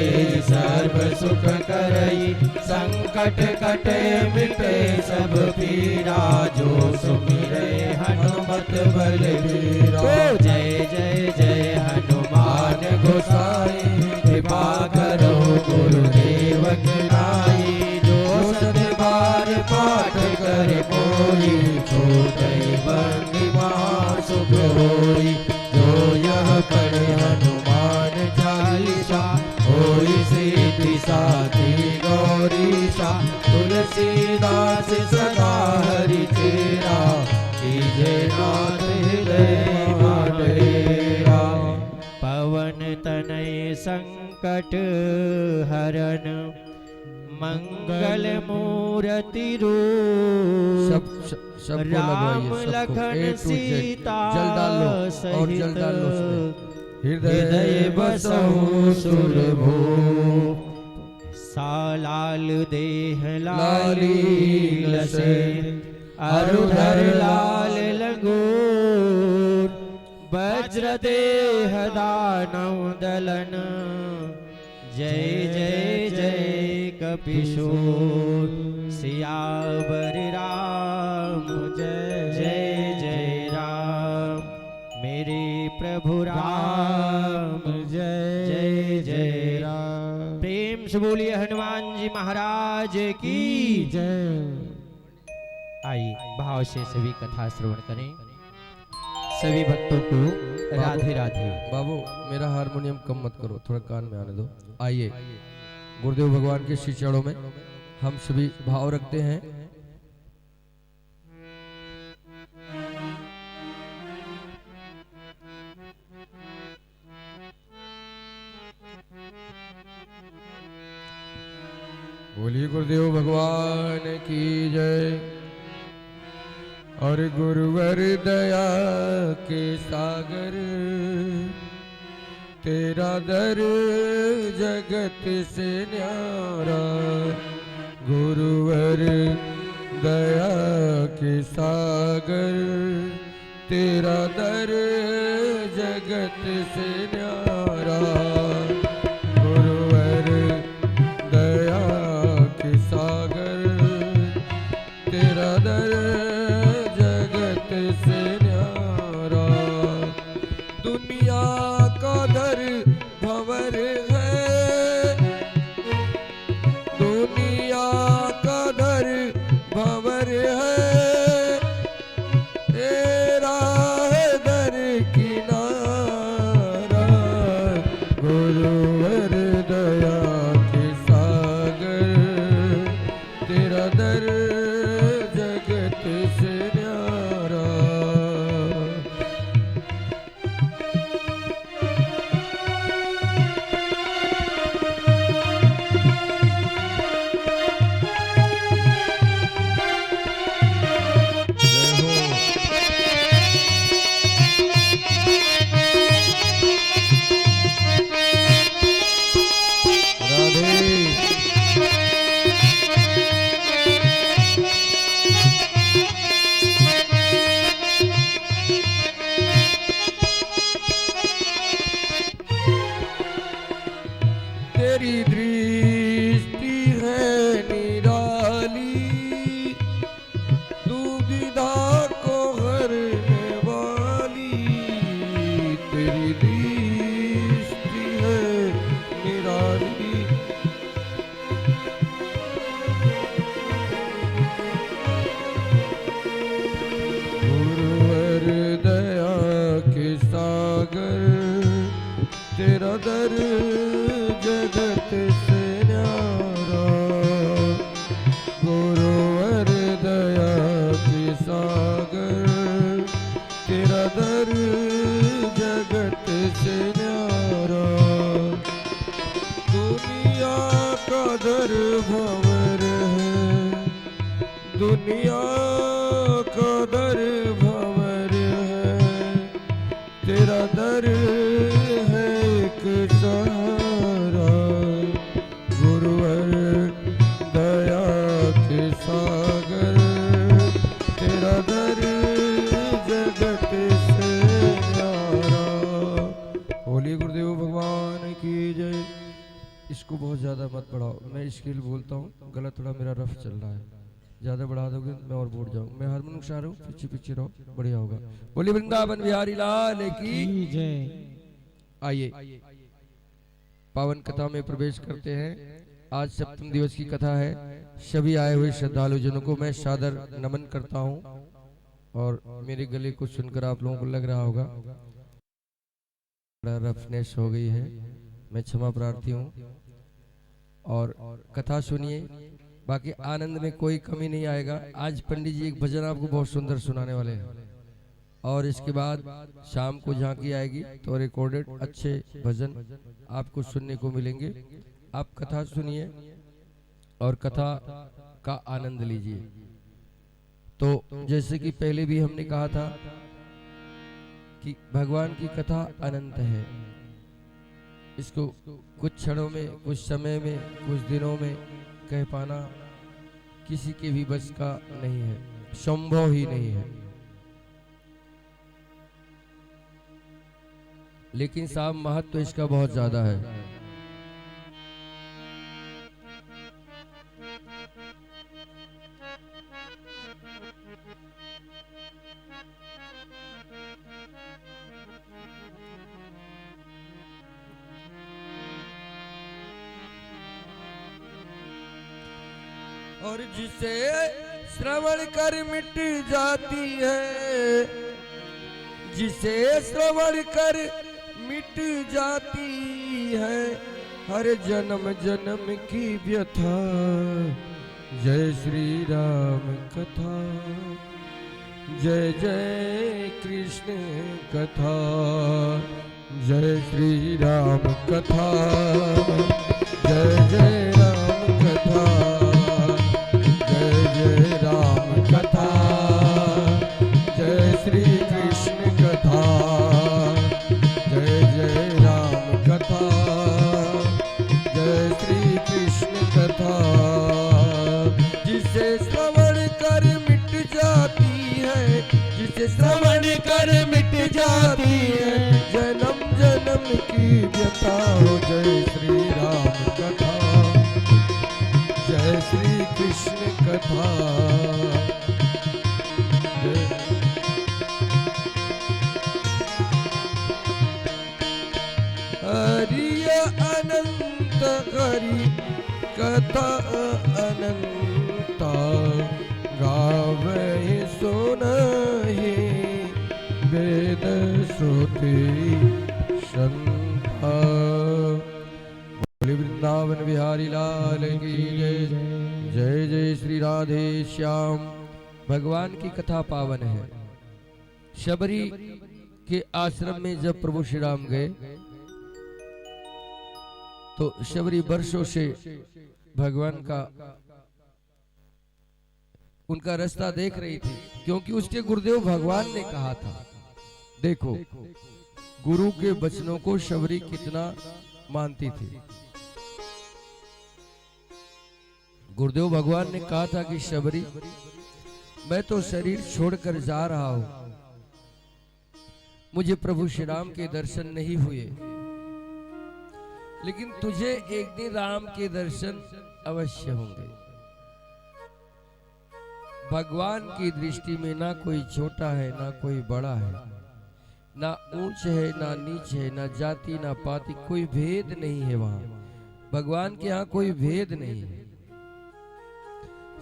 सर्व सुख करई। संकट कटे मिटे सब पीरा, जो सुमिरे हनुमत बलबीरा। जय जय जय हनुमान गोसाई, कृपा करो गुरुदेव की नाई। जो सत बार पाठ कर कोई, छूटै बंदी महासुख होई। जो पवन तनय संकट हरण मंगल मूर्ति रूप सबको राम लगवाइए, सबको Lakhan A to Z। Sita जल डाल लो और सहित जल डाल लो उसमें। हृदय बसहु सुरभूप सालाल देह लाली लसे अरुधर लाल लंगूर वज्र देह दानव दलन जय जय जय कपिशोर सियावर राम जय जय जय राम मेरे प्रभु राम जय जय जय राम प्रेम से बोलिए हनुमान जी महाराज की जय। आइए भाव से सभी कथा श्रवण करें। सभी भक्तों को राधे राधे। बाबू मेरा हारमोनियम कम मत करो, थोड़ा कान में आने दो। आइए गुरुदेव भगवान के श्री चरणों में हम सभी भाव रखते हैं। बोलिए गुरुदेव भगवान की जय। और गुरुवर दया के सागर तेरा दर जगत से न्यारा। गुरुवर दया के सागर तेरा दर जगत से न्यारा। गुरुवर दया के सागर तेरा दर जगत से न्यारा। दुनिया का दर भंवर है, दुनिया का दर भंवर है, तेरा है दर किनारा। गुरुवर दया के सागर तेरा दर जगत से न्यारा। तेरी दृष्टि है निराली, दुविधा को हरने वाली। तेरी दृष्टि है निराली, गुरुवर दया के सागर तेरा दर जगत से न्यारा। गुरुवर दया के सागर तेरा दर जगत से न्यारा। दुनिया का दर भंवर है, दुनिया का दर भंवर है, तेरा दर है एक सहारा। गुरुवर दया के सागर तेरा दर जगत से न्यारा। बोलिए गुरुदेव भगवान की जय। इसको बहुत ज्यादा मत बढ़ाओ, मैं स्केल बोलता हूँ, गला थोड़ा मेरा रफ चल रहा है, ज्यादा बढ़ा दोगे मैं और बोल जाऊँ। मैं हारमोनियम सा रहा हूँ, पीछे पीछे रहो, बढ़िया होगा। बोलिए वृंदावन बिहारी लाल की जय। आइए पावन कथा में प्रवेश करते हैं। आज सप्तम दिवस की कथा है। सभी आए हुए श्रद्धालु जनों को मैं सादर नमन करता हूँ। और मेरे गले को सुनकर आप लोगों को लग रहा होगा बड़ा रफनेस हो गई है, मैं क्षमा प्रार्थी हूँ। और कथा सुनिए, बाकी आनंद में कोई कमी नहीं आएगा। आज पंडित जी एक भजन आपको बहुत सुंदर सुनाने वाले हैं और इसके बाद शाम को झांकी आएगी तो रिकॉर्डेड अच्छे भजन आपको सुनने को मिलेंगे। आप कथा सुनिए और कथा का आनंद लीजिए। तो जैसे कि पहले भी हमने कहा था कि भगवान की कथा अनंत है। इसको कुछ क्षणों में, कुछ समय में, कुछ दिनों में कह पाना किसी के भी बस का नहीं है, संभव ही नहीं है। लेकिन साहब महत्व तो इसका बहुत ज्यादा है। और जिसे श्रवण कर मिट जाती है, जिसे श्रवण कर मिट जाती है हर जन्म जन्म की व्यथा। जय श्री राम कथा, जय जय कृष्ण कथा, जय श्री राम कथा, जय जय राम कथा, जय जय राम कथा, जय श्री कृष्ण कथा, जय जय राम कथा, जय श्री कृष्ण कथा। जिसे श्रवण कर मिट जाती है, जिसे श्रवण कर मिट जाती है जन्म जन्म की व्यथा। हो जय श्री राम कथा, जय श्री कृष्ण कथा। हरि अनंत हरि कथा अनंता, गावहि सुनहि वेद श्रुति संता। वृंदावन बिहारी लाल की जय। जय जय श्री राधे श्याम। भगवान की कथा पावन है। शबरी के आश्रम में जब प्रभु श्री राम गए तो शबरी वर्षों से भगवान का उनका रास्ता देख रही थी, क्योंकि उसके गुरुदेव भगवान ने कहा था। देखो गुरु के वचनों को शबरी कितना मानती थी। गुरुदेव भगवान ने कहा था कि शबरी मैं तो शरीर छोड़कर जा रहा हूं, मुझे प्रभु श्री राम के दर्शन नहीं हुए, लेकिन तुझे एक दिन राम के दर्शन अवश्य होंगे। भगवान की दृष्टि में ना कोई छोटा है ना कोई बड़ा है, ना ऊंच है ना नीच है, ना जाति ना पाति, कोई भेद नहीं है। वहां भगवान के यहाँ कोई भेद नहीं है।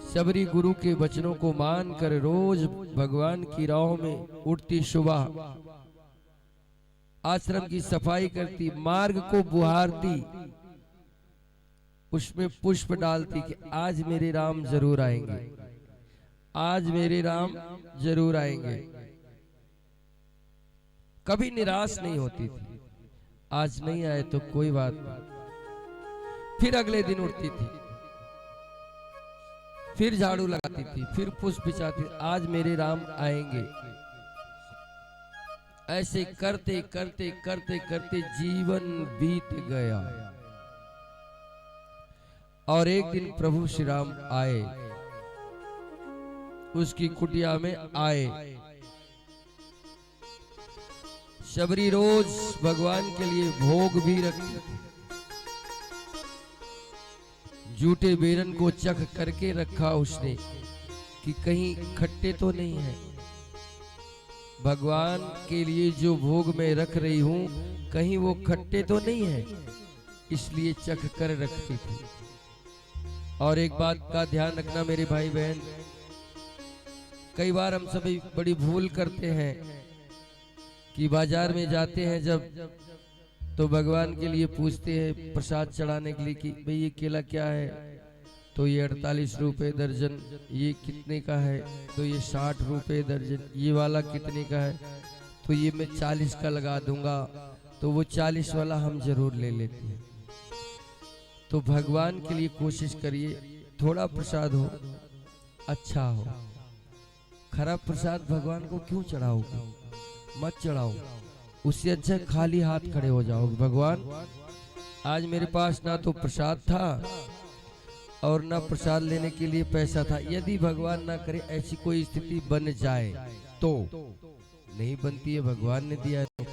शबरी गुरु के वचनों को मानकर रोज भगवान की राह में उठती, सुबह आश्रम की सफाई करती, मार्ग को बुहारती, उसमें पुष्प डालती कि आज मेरे राम जरूर आएंगे, आज मेरे राम जरूर आएंगे। कभी निराश नहीं होती थी। आज नहीं आए तो कोई बात नहीं। फिर अगले दिन उठती थी, फिर झाड़ू लगाती थी, फिर पुष्प बिछाती, आज मेरे राम आएंगे। ऐसे करते करते करते करते जीवन बीत गया। और एक दिन प्रभु श्री राम आए, उसकी कुटिया में आए। शबरी रोज भगवान के लिए भोग भी रखती थी। जूठे बेरन को चख करके रखा उसने कि कहीं खट्टे तो नहीं है। भगवान के लिए जो भोग मैं रख रही हूं कहीं वो खट्टे तो नहीं है, इसलिए चख कर रखती थी। और एक बात का ध्यान रखना मेरे भाई बहन, कई बार हम सभी बड़ी भूल करते हैं कि बाजार में जाते हैं जब तो भगवान के लिए पूछते हैं प्रसाद चढ़ाने के लिए कि भाई ये केला क्या है, तो ये 48 रुपए दर्जन। ये कितने का है? तो ये 60 रुपए दर्जन। ये वाला कितने का है? तो ये मैं 40 का लगा दूंगा। तो वो 40 वाला हम जरूर ले लेते हैं। तो भगवान के लिए कोशिश करिए थोड़ा प्रसाद हो, अच्छा हो। खराब प्रसाद भगवान को क्यों चढ़ाओगे? मत चढ़ाओ। उससे अच्छा खाली हाथ खड़े हो जाओगे। भगवान आज मेरे पास ना तो प्रसाद था और ना प्रसाद लेने के लिए पैसा था। यदि भगवान ना करे ऐसी कोई स्थिति बन जाए तो नहीं बनती है, भगवान ने दिया है तो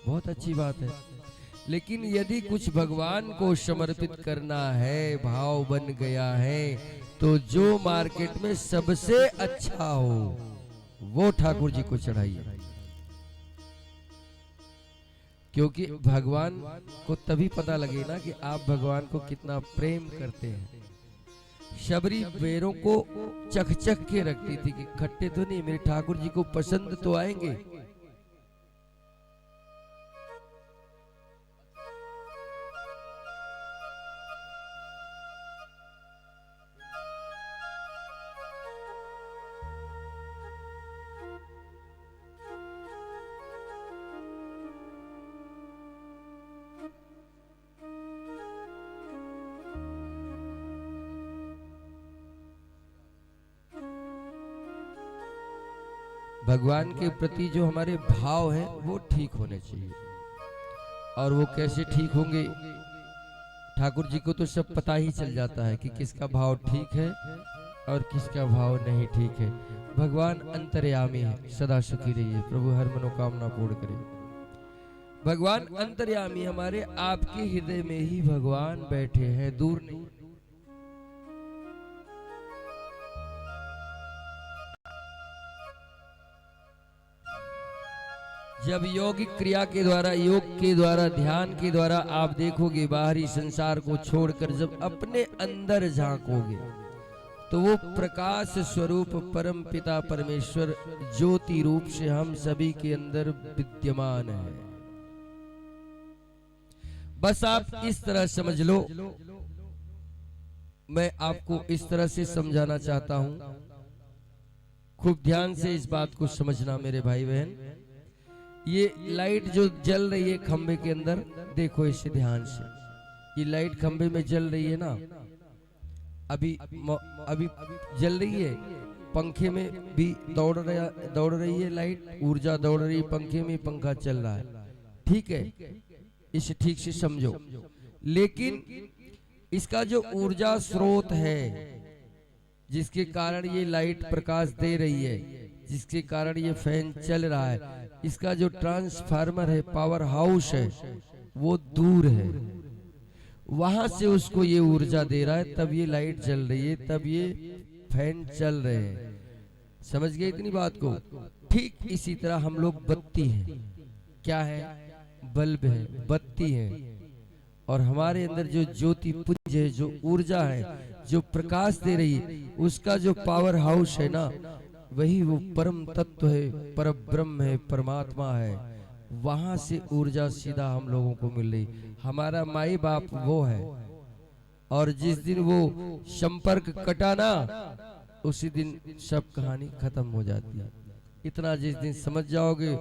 बहुत अच्छी बात है। लेकिन यदि कुछ भगवान को समर्पित करना है, भाव बन गया है, तो जो मार्केट में सबसे अच्छा हो वो ठाकुर जी को चढ़ाइए। क्योंकि भगवान को तभी पता लगे ना कि आप भगवान को कितना प्रेम करते हैं। शबरी बेरों को चख चख के रखती थी कि खट्टे तो नहीं, मेरे ठाकुर जी को पसंद तो आएंगे। भगवान के प्रति जो हमारे भाव हैं वो ठीक होने चाहिए। और वो कैसे ठीक होंगे? ठाकुर जी को तो सब पता ही चल जाता है कि किसका भाव ठीक है और किसका भाव नहीं ठीक है। भगवान अंतर्यामी है, सदा सुखी रहिए, प्रभु हर मनोकामना पूर्ण करे। भगवान अंतर्यामी हमारे आपके हृदय में ही भगवान बैठे हैं, दूर नहीं। जब योगिक क्रिया के द्वारा, योग के द्वारा, ध्यान के द्वारा आप देखोगे बाहरी संसार को छोड़कर जब अपने अंदर झांकोगे तो वो प्रकाश स्वरूप परम पिता परमेश्वर ज्योति रूप से हम सभी के अंदर विद्यमान है। बस आप इस तरह समझ लो। मैं आपको इस तरह से समझाना चाहता हूं, खूब ध्यान से इस बात को समझना मेरे भाई बहन। ये लाइट जो जल रही है खंबे के अंदर, देखो इसे ध्यान से। ये लाइट खंबे में जल रही है ना, अभी जल रही है। पंखे में भी दौड़ रही है लाइट, ऊर्जा दौड़ रही है पंखे में, पंखा चल रहा है, ठीक है। इसे ठीक से समझो। लेकिन इसका जो ऊर्जा स्रोत है जिसके कारण ये लाइट प्रकाश दे रही है, जिसके कारण ये फैन चल रहा है, इसका जो ट्रांसफार्मर है, पावर हाउस है, वो दूर है। वहां से उसको ये ऊर्जा दे रहा है, तब ये लाइट जल रही है, तब ये फैन चल रहे हैं। समझ गए इतनी बात को? ठीक इसी तरह हम लोग बत्ती हैं। क्या है? बल्ब है, बत्ती है। और हमारे अंदर जो ज्योति पुंज है, जो ऊर्जा है, जो प्रकाश दे रही है, उसका जो पावर हाउस है ना, वही वो परम तत्व है, पर ब्रह्म है, परमात्मा है। वहां से ऊर्जा सीधा हम लोगों को मिल रही। हमारा माई बाप वो है, और जिस दिन वो संपर्क कटा ना, उसी दिन सब कहानी खत्म हो जाती है। इतना जिस दिन समझ जाओगे,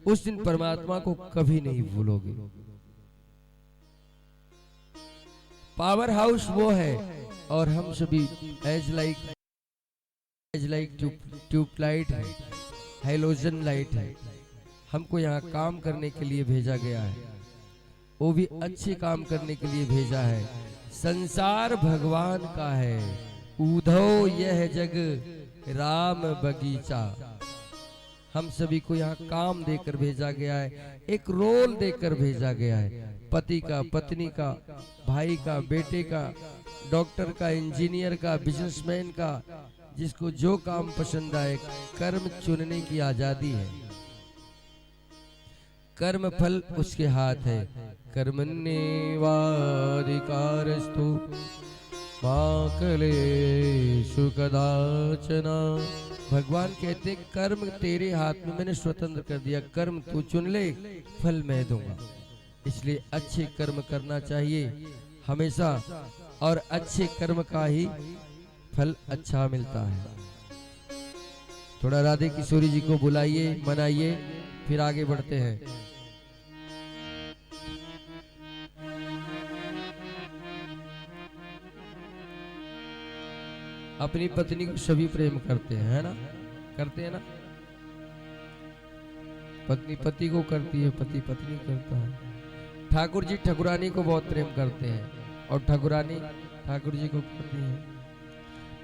उस दिन परमात्मा को कभी नहीं भूलोगे। पावर हाउस वो है, और हम सभी एज लाइक ट्यूबलाइट है, हेलोजन लाइट है। हमको यहाँ काम करने के लिए भेजा गया है, वो भी अच्छे काम करने के लिए भेजा है। संसार भगवान का है, उधो यह जग राम बगीचा। हम सभी को यहाँ काम देकर भेजा गया है, एक रोल देकर भेजा गया है। पति का, पत्नी का, भाई का, बेटे का, डॉक्टर का, इंजीनियर का, बिजनेसमैन का, जिसको जो काम पसंद आए। कर्म चुनने की आजादी है, कर्म फल उसके हाथ है। कर्मण्येवाधिकारस्तु मा कलेषु कदाचन। भगवान कहते कर्म तेरे हाथ में मैंने स्वतंत्र कर दिया, कर्म तू चुन ले, फल मैं दूंगा। इसलिए अच्छे कर्म करना चाहिए हमेशा, और अच्छे कर्म का ही फल अच्छा मिलता है। थोड़ा राधे किशोरी जी को बुलाइए, मनाइए, फिर आगे बढ़ते हैं। अपनी पत्नी को सभी प्रेम करते हैं, है ना? करते हैं ना? पत्नी पति को करती है, पति पत्नी करता है। ठाकुर जी ठाकुरानी को बहुत प्रेम करते हैं और ठाकुरानी ठाकुर जी को करती है।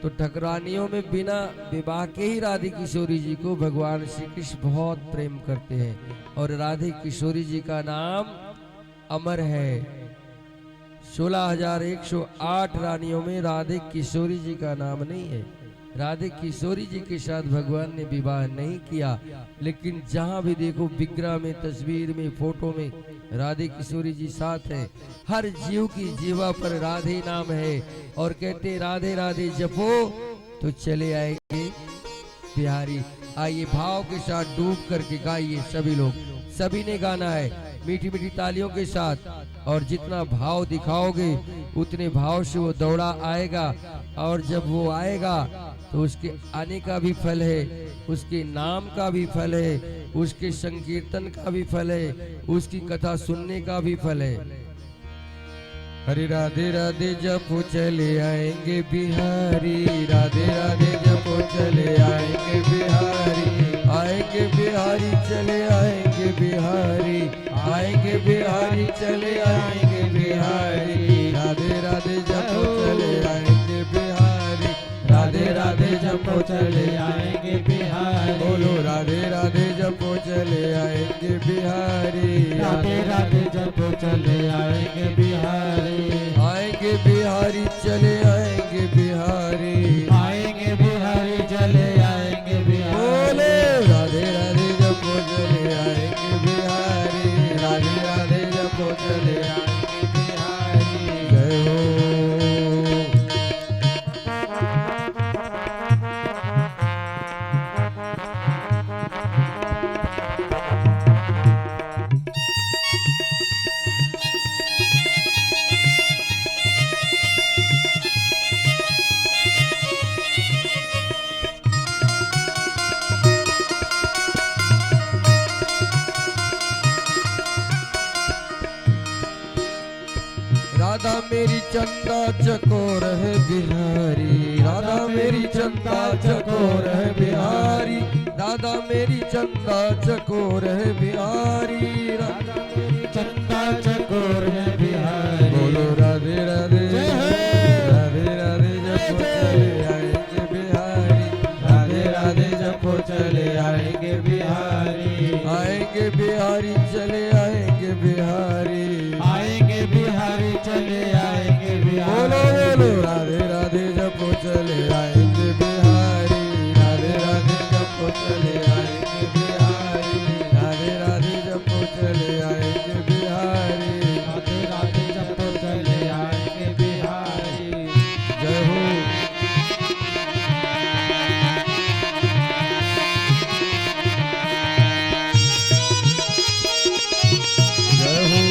तो ठाकुरानियों में बिना विवाह के ही राधे किशोरी जी को भगवान श्री कृष्ण बहुत प्रेम करते हैं और राधे किशोरी जी का नाम अमर है। 16,108 रानियों में राधे किशोरी जी का नाम नहीं है। राधे किशोरी जी के साथ भगवान ने विवाह नहीं किया, लेकिन जहां भी देखो विग्रह में, तस्वीर में, फोटो में राधे किशोरी जी साथ है। हर जीव की जीवा पर राधे नाम है और कहते राधे राधे जपो तो चले आएंगे बिहारी। आइए भाव के साथ डूब करके गाइए सभी लोग, सभी ने गाना है मीठी मीठी तालियों के साथ। और जितना भाव दिखाओगे उतने भाव से वो दौड़ा आएगा और जब वो आएगा तो उसके आने का भी फल है, उसके नाम का भी फल है, उसके संकीर्तन का भी फल है, उसकी कथा सुनने का भी फल है। हरे राधे राधे जपो चले आएंगे बिहारी, राधे राधे जपो चले आएंगे बिहारी, आएंगे बिहारी चले आएंगे बिहारी, आएंगे बिहारी चले आएंगे बिहारी। राधे राधे जपो चले आएंगे बिहारी, राधे राधे जपो चले आएंगे बिहारी। बोलो राधे राधे जपो चले आएंगे बिहारी, राधे राधे जपो चले आएंगे बिहारी, आएंगे बिहारी चले आएंगे बिहारी, आएंगे बिहारी चले आएंगे बिहारी। बोलो राधे राधे जपो चले आएंगे बिहारी, राधे राधे जपो चले आएंगे बिहारी। जय हो। राधा मेरी चंदा चकोर है बिहारी, राधा मेरी चंदा चकोर है बिहारी, राधा मेरी चंदा चकोर है बिहारी, राधा मेरी चंदा चकोर है बिहारी। बोलो राधे राधे जय हो। राधे राधे जपो चले आएंगे बिहारी, राधे राधे जपो चले आएंगे बिहारी, आएंगे बिहारी चले आएंगे बिहारी, आएंगे बिहारी चले आएंगे बोलो बिहारी। बोलो राधे राधे जपो चले आएंगे बिहारी, राधे राधे जपो चले आएंगे बिहारी, राधे राधे जपो चले आएंगे बिहारी। राधे राधे जपो चले आएंगे बिहारी। जय हो। जय हो।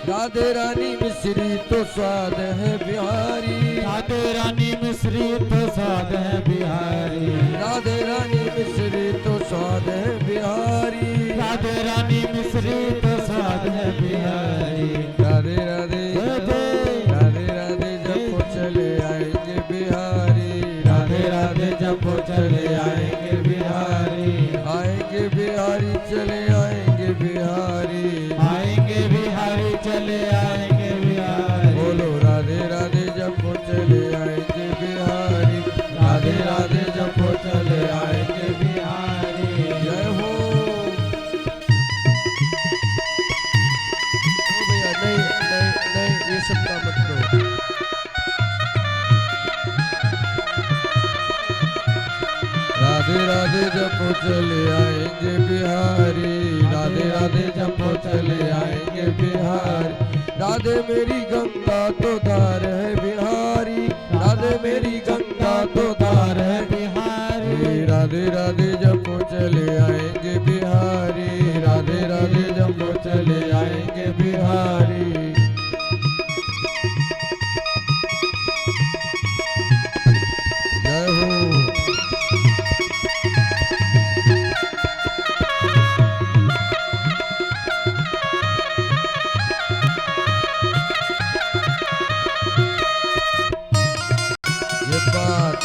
राधे रानी मिश्री तो स्वाद है बिहारी, राधे रानी मिश्री तो स्वाद है बिहारी, राधे रानी मिश्री तो स्वाद है बिहारी, राधे रानी मिश्री तो स्वाद है बिहारी। राधे राधे राधे राधे जपो चले आएंगे बिहारी, राधे राधे जपो चले आएंगे बिहारी, आएंगे बिहारी चले आएंगे बिहारी, आएंगे बिहारी चले आएंगे बिहारी। बोलो राधे राधे जपो चले आएंगे बिहारी, राधे राधे जपो चले आएंगे बिहारी। जय हो। ओ भैया नहीं नहीं नहीं, ये सब का मत करो। राधे राधे जपो चले आएंगे बिहारी, राधे राधे जपो चले आएंगे बिहारी, राधे राधे मेरी गंगा तो धार है बिहारी, राधे मेरी गंगा तो धार है बिहारी। राधे राधे जपो चले आएंगे बिहारी, राधे राधे जपो चले आएंगे बिहारी। जय हो। ये बात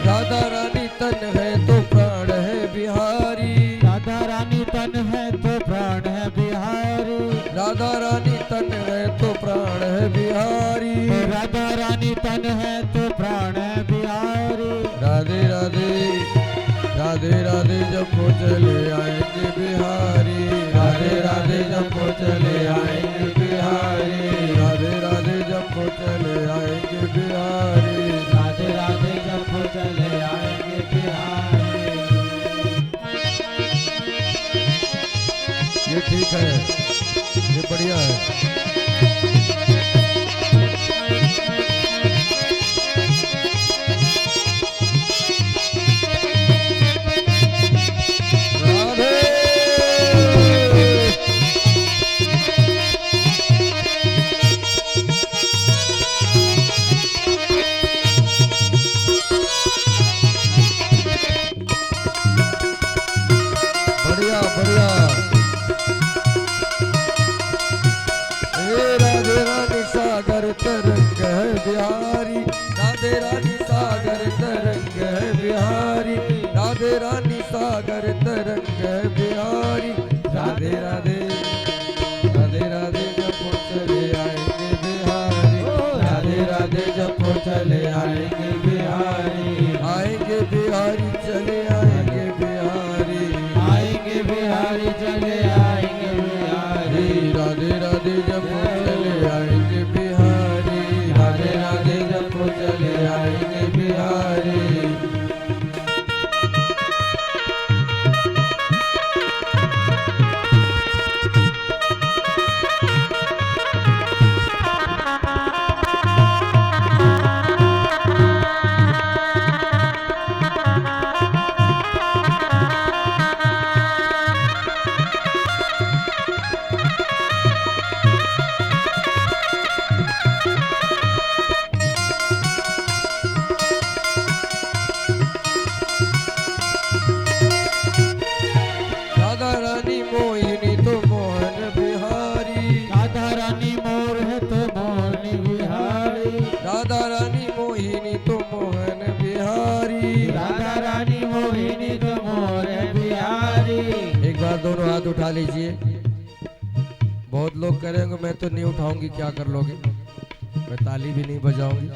राधा रानी तन है तो प्राण है बिहारी, राधा रानी तन है तो प्राण है बिहारी, राधा रानी तन है तो प्राण है बिहारी। राधा रानी तन है तो प्राण है बिहारी। राधे राधे राधे राधे जपो चले आएंगे बिहारी, राधे राधे जपो चले आएंगे बिहारी, राधे राधे जपो चले आएंगे बिहारी, राधे राधे जपो चले आएंगे बिहारी। ये ठीक है, ये बढ़िया है। बढ़िया बढ़िया। राधे रानी सागर तरंग है बिहारी, राधे रानी सागर तरंग है बिहारी, राधे रानी सागर तरंग है बिहारी। राधे राधे राधे राधे जपो चले आएंगे बिहारी, राधे राधे जपो चले आएंगे बिहारी, आएंगे बिहारी चले आएंगे बिहारी, आएंगे बिहारी चले आएंगे बिहारी। राधे राधे जपो चले आएंगे बिहारी, राधे राधे जपो चले आएंगे बिहारी। राधा रानी मोहिनी तो मोहन बिहारी, राधा रानी मोर है तो मोहन बिहारी, राधा रानी मोहिनी तो मोहन बिहारी, राधा रानी मोहिनी तो मोर है बिहारी। एक बार दोनों हाथ उठा लीजिए। बहुत लोग करेंगे मैं तो नहीं उठाऊंगी, क्या कर लोगे? मैं ताली भी नहीं बजाऊंगी।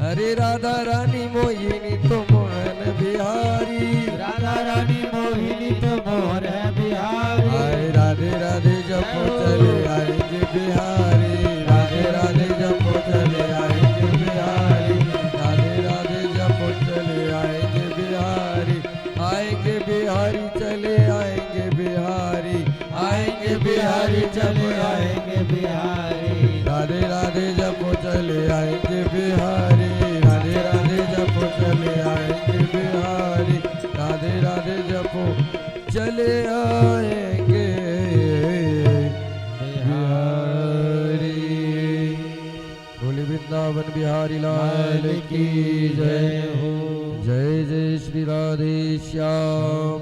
अरे राधा रानी मोहिनी तो मोहन बिहारी, राधा रानी मोहिनी तो मोर है बिहारी। आए राधे राधे जपो चले आएंगे बिहारी, राधे राधे जपो चले आएंगे बिहारी, राधे राधे जपो चले आएंगे बिहारी, आएंगे बिहारी चले आएंगे बिहारी, आएंगे बिहारी चले आएंगे बिहारी। राधे राधे जपो चले आएंगे बिहारी, राधे राधे जपो चले आएंगे बिहारी, राधे राधे जपो चले आएंगे बिहारी। बोले वृंदावन बिहारी लाल की जय हो। जय जय श्री राधे श्याम।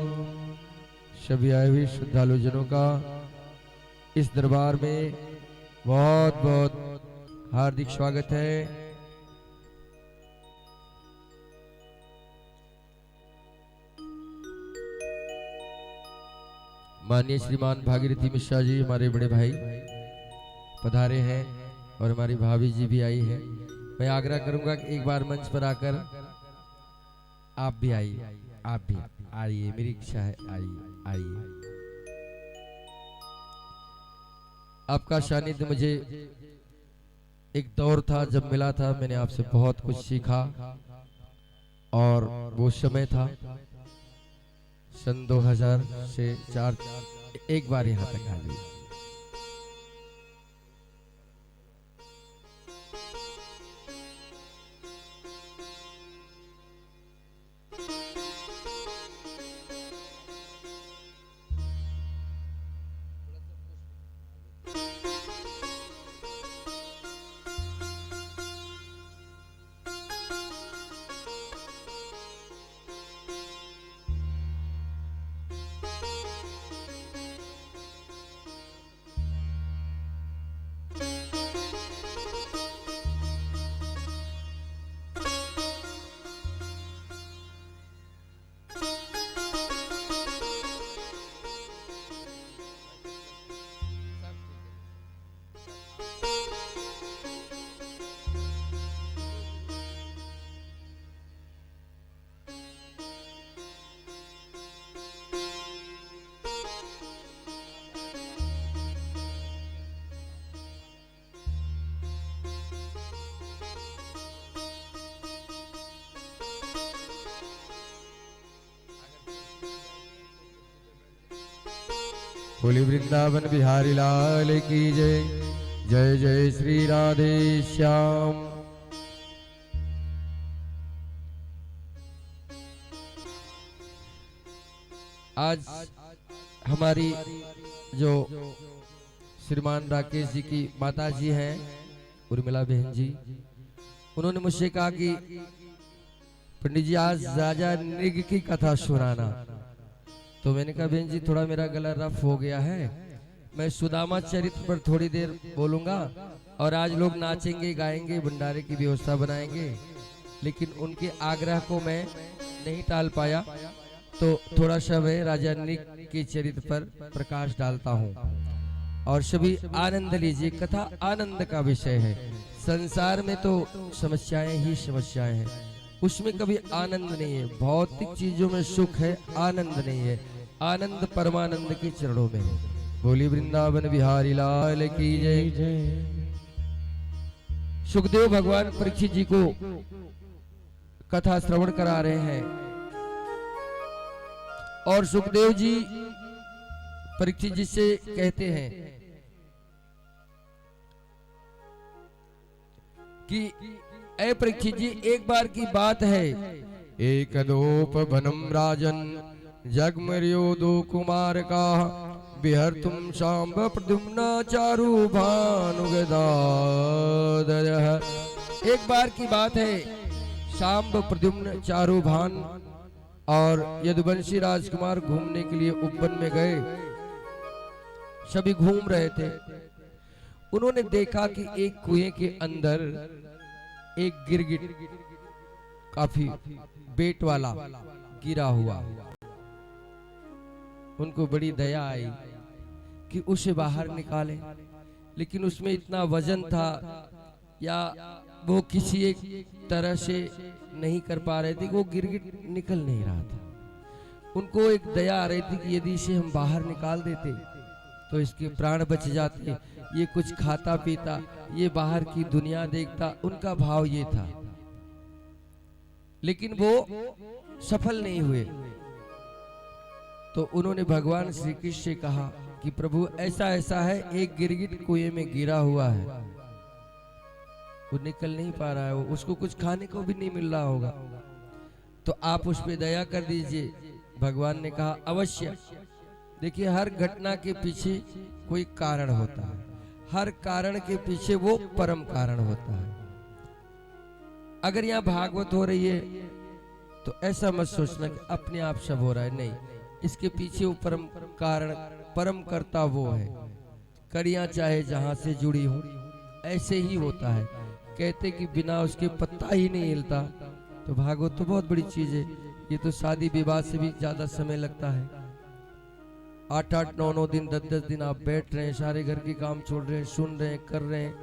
सभी आए हुए श्रद्धालु जनों का इस दरबार में बहुत बहुत हार्दिक स्वागत है। माननीय श्रीमान भागीरथी मिश्रा जी हमारे बड़े भाई पधारे हैं और हमारी भाभी जी भी आई है। मैं आग्रह करूंगा कि एक बार मंच पर आकर आप भी आइए, आप भी आइए, मेरी इच्छा है आइए आइए। आपका सानिध्य मुझे एक दौर था जब मिला था, मैंने आपसे बहुत कुछ सीखा और वो समय था सन 2000 से 4 एक बार यहाँ तक आ जाइए। बोली वृंदावन बिहारी लाल की जय। जय जय श्री राधे श्याम। आज हमारी जो श्रीमान राकेश जी की माता जी हैं उर्मिला बहन जी, उन्होंने मुझसे कहा कि पंडित जी आज राजा नृग की कथा सुनाना। तो मैंने कहा बहन जी थोड़ा मेरा गला रफ हो गया है, मैं सुदामा चरित्र पर थोड़ी देर बोलूंगा और आज लोग नाचेंगे गाएंगे भंडारे की व्यवस्था बनाएंगे, लेकिन उनके आग्रह को मैं नहीं टाल पाया, तो थोड़ा सा मैं राजा नृग के चरित्र पर प्रकाश डालता हूँ। और सभी आनंद लीजिए, कथा आनंद का विषय है। संसार में तो समस्याएं ही समस्याएं हैं, उसमें कभी आनंद नहीं है। भौतिक चीजों में सुख है, आनंद नहीं है। आनंद परमानंद के चरणों में है। बोली वृंदावन बिहारी लाल की जय। सुखदेव भगवान परीक्षित जी को कथा श्रवण करा रहे हैं और सुखदेव जी परीक्षित जी से कहते हैं कि ऐ परीक्षित जी, एक बार की बात है, एक दोप बनम राजन जगमर्यो दो कुमार का बिहर तुम शाम्ब प्रद्युम्न चारु भानुगदाधर। एक बार की बात है, शाम्ब प्रद्युम्न चारु भान और यदुवंशी राजकुमार घूमने के लिए उपवन में गए। सभी घूम रहे थे। उन्होंने देखा कि एक कुएं के अंदर एक गिरगिट काफी वेट वाला गिरा हुआ। उनको बड़ी दया आई कि उसे बाहर निकाले, लेकिन उसमें इतना वजन था या वो किसी एक तरह से नहीं कर पा रहे थे, वो गिरगिट निकल नहीं रहा था। उनको एक दया आ रही थी कि यदि इसे हम बाहर निकाल देते तो इसके प्राण बच जाते, ये कुछ खाता पीता, ये बाहर की दुनिया देखता। उनका भाव ये था, लेकिन वो सफल नहीं हुए। तो उन्होंने भगवान श्री कृष्ण से कहा कि प्रभु ऐसा ऐसा है, एक गिरगिट कुएं में गिरा हुआ है, वो निकल नहीं पा रहा है, वो उसको कुछ खाने को भी नहीं मिल रहा होगा, तो आप उस पर दया कर दीजिए। भगवान ने कहा अवश्य। देखिए, हर घटना के पीछे कोई कारण होता है, हर कारण के पीछे वो परम कारण होता है। अगर यहाँ भागवत हो रही है तो ऐसा मत सोचना कि अपने आप सब हो रहा है, नहीं, इसके पीछे वो परम कारण, परम कर्ता वो है। कड़ियां चाहे जहां से जुड़ी हो, ऐसे ही होता है। कहते कि बिना उसके पत्ता ही नहीं हिलता। तो भागवत तो बहुत बड़ी चीज है, ये तो शादी विवाह से भी ज्यादा समय लगता है। 8-8, 9-9 दिन, 10-10 दिन आप बैठ रहे हैं, सारे घर के काम छोड़ रहे हैं, सुन रहे हैं, कर रहे हैं,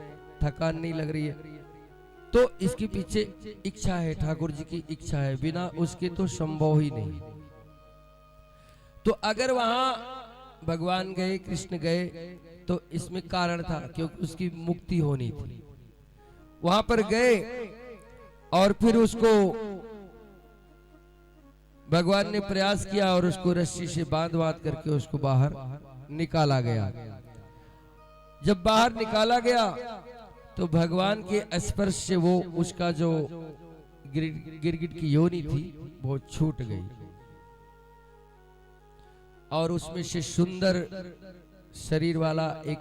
थकान नहीं लग रही है। तो इसके पीछे इच्छा है, ठाकुर जी की इच्छा है, बिना उसके तो संभव ही नहीं। तो अगर वहां भगवान गए, कृष्ण गए, तो इसमें कारण था, क्योंकि उसकी मुक्ति होनी थी। वहां पर गए और फिर उसको भगवान ने प्रयास किया और उसको रस्सी से बांध करके उसको बाहर निकाला गया। जब बाहर निकाला गया तो भगवान के स्पर्श से वो उसका जो गिरगिट की योनि थी वो छूट गई और उसमें से सुंदर शरीर वाला एक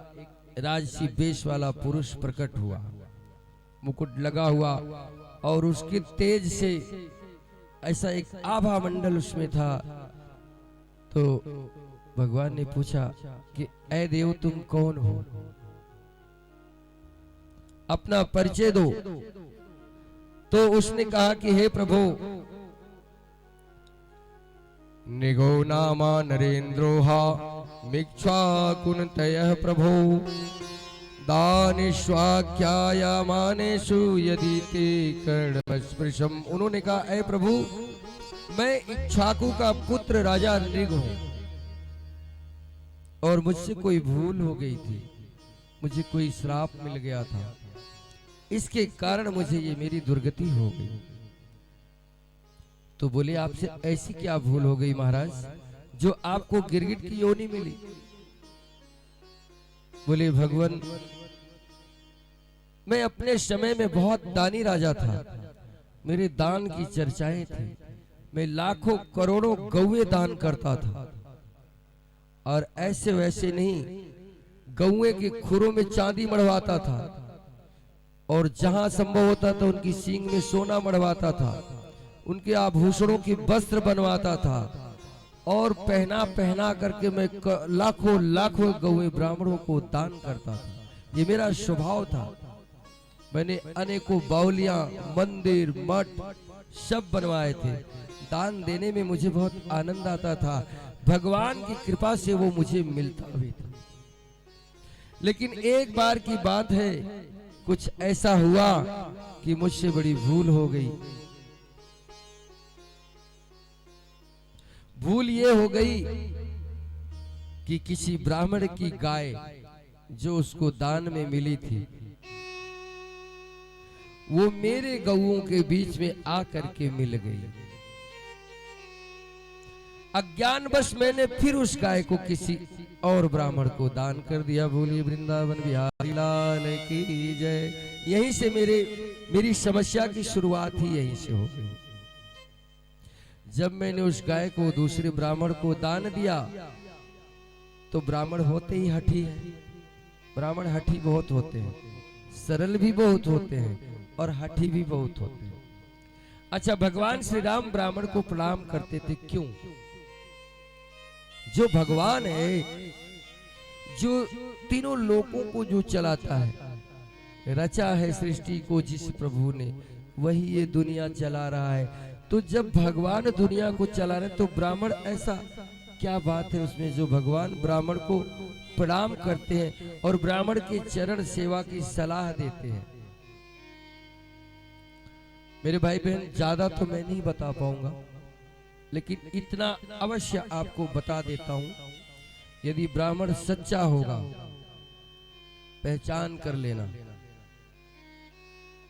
राजसी वेश वाला पुरुष प्रकट हुआ, मुकुट लगा हुआ और उसके तेज से ऐसा एक आभा मंडल उसमें था। तो भगवान ने पूछा कि ऐ देव तुम कौन हो, अपना परिचय दो। तो उसने कहा कि हे प्रभु, निगो नामा नरेंद्रोहा मिक्षा कुंतयः प्रभो दानेष्वाख्यायमानेषु यदि ते कर्णमस्पृशम्। उन्होंने कहा ऐ प्रभु, मैं इक्ष्वाकु का पुत्र राजा नृग हूं और मुझसे कोई भूल हो गई थी, मुझे कोई श्राप मिल गया था, इसके कारण मुझे ये मेरी दुर्गति हो गई। तो बोले आपसे ऐसी क्या भूल हो गई महाराज जो आपको गिरगिट की योनि मिली? बोले भगवान, मैं अपने समय में बहुत दानी राजा था, मेरे दान की चर्चाएं थी, मैं लाखों करोड़ों गौएं दान करता था और ऐसे वैसे नहीं, गौएं के खुरों में चांदी मढ़वाता था और जहां संभव होता था उनकी सींग में सोना मढ़वाता था, उनके आभूषणों की वस्त्र बनवाता था और पहना पहना करके मैं लाखों लाखों गौएं ब्राह्मणों को दान करता था। ये मेरा स्वभाव था। मैंने अनेकों बावलियां, मंदिर, मठ सब बनवाए थे। दान देने में मुझे बहुत आनंद आता था, भगवान की कृपा से वो मुझे मिलता भी था। लेकिन एक बार की बात है, कुछ ऐसा हुआ कि मुझसे बड़ी भूल हो गई। भूल ये हो गई कि किसी ब्राह्मण की गाय जो उसको दान में मिली थी, वो मेरे गौओं के बीच में आकर के मिल गई। अज्ञानवश मैंने फिर उस गाय को किसी और ब्राह्मण को दान कर दिया। बोलिए वृंदावन बिहारी लाल की जय। यहीं से मेरी समस्या की शुरुआत ही यहीं से हो गई। जब मैंने उस गाय को दूसरे ब्राह्मण को दान दिया तो ब्राह्मण होते ही हठी है। ब्राह्मण हठी बहुत होते हैं, सरल भी बहुत होते हैं और हठी भी बहुत होते हैं। अच्छा, भगवान श्री राम ब्राह्मण को प्रणाम करते थे, क्यों? जो भगवान है, जो तीनों लोकों को जो चलाता है, रचा है सृष्टि को जिस प्रभु ने, वही ये दुनिया चला रहा है। तो जब भगवान दुनिया को चला रहे तो ब्राह्मण, ऐसा क्या बात है उसमें जो भगवान ब्राह्मण को प्रणाम करते हैं और ब्राह्मण के चरण सेवा की सलाह देते हैं। मेरे भाई बहन, ज्यादा तो मैं नहीं बता पाऊंगा, लेकिन इतना अवश्य आपको बता देता हूं, यदि ब्राह्मण सच्चा होगा, पहचान कर लेना।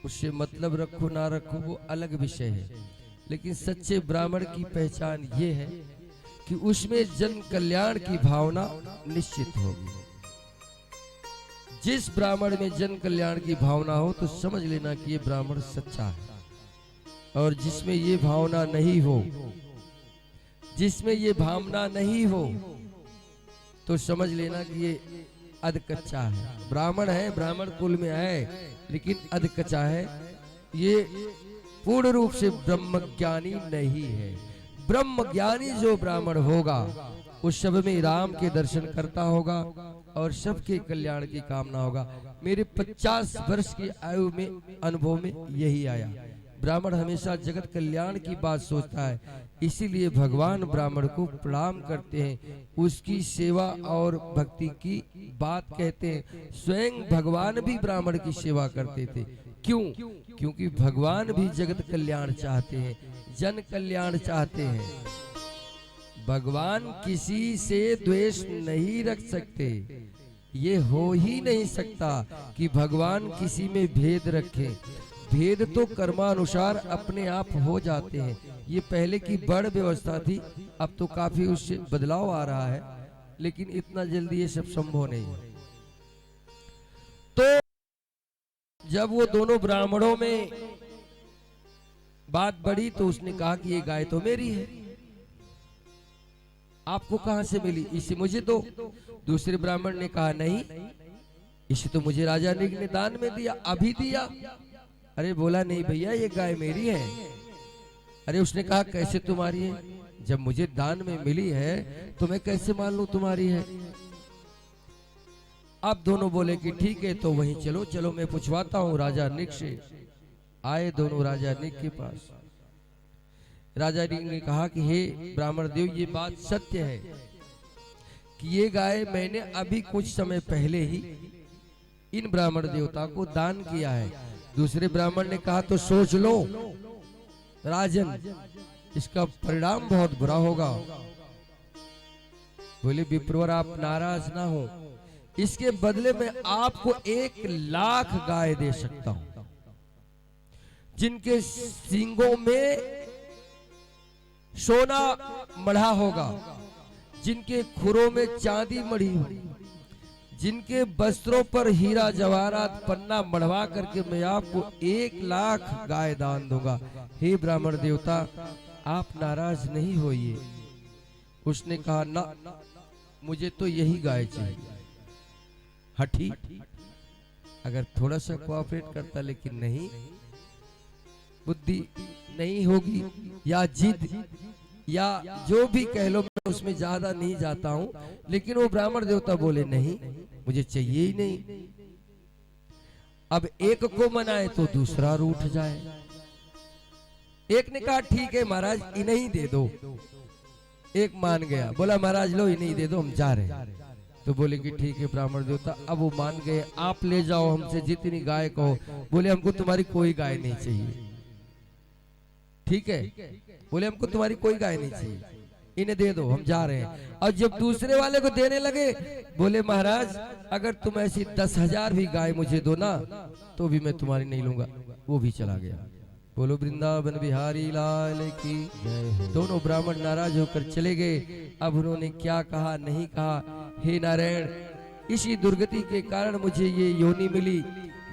उससे मतलब रखो ना रखो वो अलग विषय है, लेकिन सच्चे ब्राह्मण की पहचान ये है कि उसमें जन कल्याण की भावना निश्चित होगी। जिस ब्राह्मण में जन कल्याण की भावना हो तो समझ लेना कि ये ब्राह्मण सच्चा है, और जिसमें ये भावना नहीं हो, जिसमें ये भावना नहीं हो तो समझ लेना कि ये अध कच्चा है। ब्राह्मण है, ब्राह्मण कुल में है, लेकिन अध कच्चा है, ये पूर्ण रूप से ब्रह्मज्ञानी नहीं है। ब्रह्मज्ञानी जो ब्राह्मण होगा उस सब में राम के दर्शन करता होगा और सबके कल्याण की कामना होगा। मेरे 50 वर्ष की आयु में अनुभव में यही आया। ब्राह्मण हमेशा जगत कल्याण की बात सोचता है, इसीलिए भगवान ब्राह्मण को प्रणाम करते हैं, उसकी सेवा और भक्ति की बात कहते हैं। स्वयं भगवान भी ब्राह्मण की सेवा करते थे। क्यों? क्योंकि भगवान भी जगत कल्याण चाहते हैं, जन कल्याण चाहते हैं। भगवान किसी से द्वेष नहीं रख सकते, ये हो ही नहीं सकता कि भगवान किसी में भेद रखें। भेद तो कर्मानुसार अपने आप हो जाते हैं, ये पहले की बड़ व्यवस्था थी, अब तो काफी उससे बदलाव आ रहा है, लेकिन इतना जल्दी ये सब संभव नहीं है। तो जब वो दोनों ब्राह्मणों में बात बढ़ी तो उसने कहा कि ये गाय तो मेरी है, आपको कहां से मिली? इसे मुझे दो। दूसरे ब्राह्मण ने कहा नहीं, इसे तो मुझे राजा ने दान में दिया, अभी दिया। अरे बोला नहीं भैया, ये गाय मेरी है। अरे उसने कहा कैसे तुम्हारी है? जब मुझे दान में मिली है तो मैं कैसे मान लूं तुम्हारी है? अब दोनों बोले कि ठीक है, तो वहीं चलो चलो, मैं पूछवाता हूं राजा निक से। आए दोनों राजा निक के पास। राजा निक ने कहा कि हे ब्राह्मण देव, ये बात सत्य है कि ये गाय मैंने अभी कुछ समय पहले ही इन ब्राह्मण देवता को दान किया है। दूसरे ब्राह्मण ने कहा तो सोच लो राजन, इसका परिणाम बहुत बुरा होगा। बोले विप्रवर आप नाराज ना हो, इसके बदले में आपको 1,00,000 गाय दे सकता हूं, जिनके सींगों में सोना मढ़ा होगा, जिनके खुरों में चांदी मढ़ी होगी, जिनके वस्त्रों पर हीरा जवाहरात पन्ना मढ़वा करके मैं आपको 1,00,000 गाय दान दूंगा। हे ब्राह्मण देवता, आप नाराज नहीं होइए। उसने कहा ना, मुझे तो यही गाय चाहिए। हठी अगर थोड़ा सा कोऑपरेट करता, लेकिन नहीं, बुद्धि नहीं होगी या जिद या जो भी कह लो, मैं उसमें ज्यादा नहीं जाता हूं। लेकिन वो ब्राह्मण देवता बोले नहीं, मुझे चाहिए ही नहीं। अब एक को मनाए तो दूसरा रूठ जाए। एक ने कहा ठीक है महाराज, इन्हें ही दे दो। एक मान गया, बोला महाराज लो इन्हें ही दे दो, हम जा रहे हैं। तो बोले कि ठीक है ब्राह्मण देवता, अब वो मान गए, आप ले जाओ हमसे जितनी गाय कहो। बोले हमको तुम्हारी कोई गाय नहीं चाहिए। ठीक है, बोले हमको तुम्हारी कोई गाय नहीं चाहिए, इन्हें दे दो, हम जा रहे हैं। और जब दूसरे वाले को देने लगे, बोले महाराज अगर तुम ऐसी 10,000 भी गाय मुझे दो ना, तो भी मैं तुम्हारी नहीं लूंगा। वो भी चला गया। बोलो वृंदावन बिहारी लाल की। दोनों ब्राह्मण नाराज होकर चले गए। अब उन्होंने क्या कहा नहीं कहा, हे नारायण, इसी दुर्गति के कारण मुझे ये योनि मिली।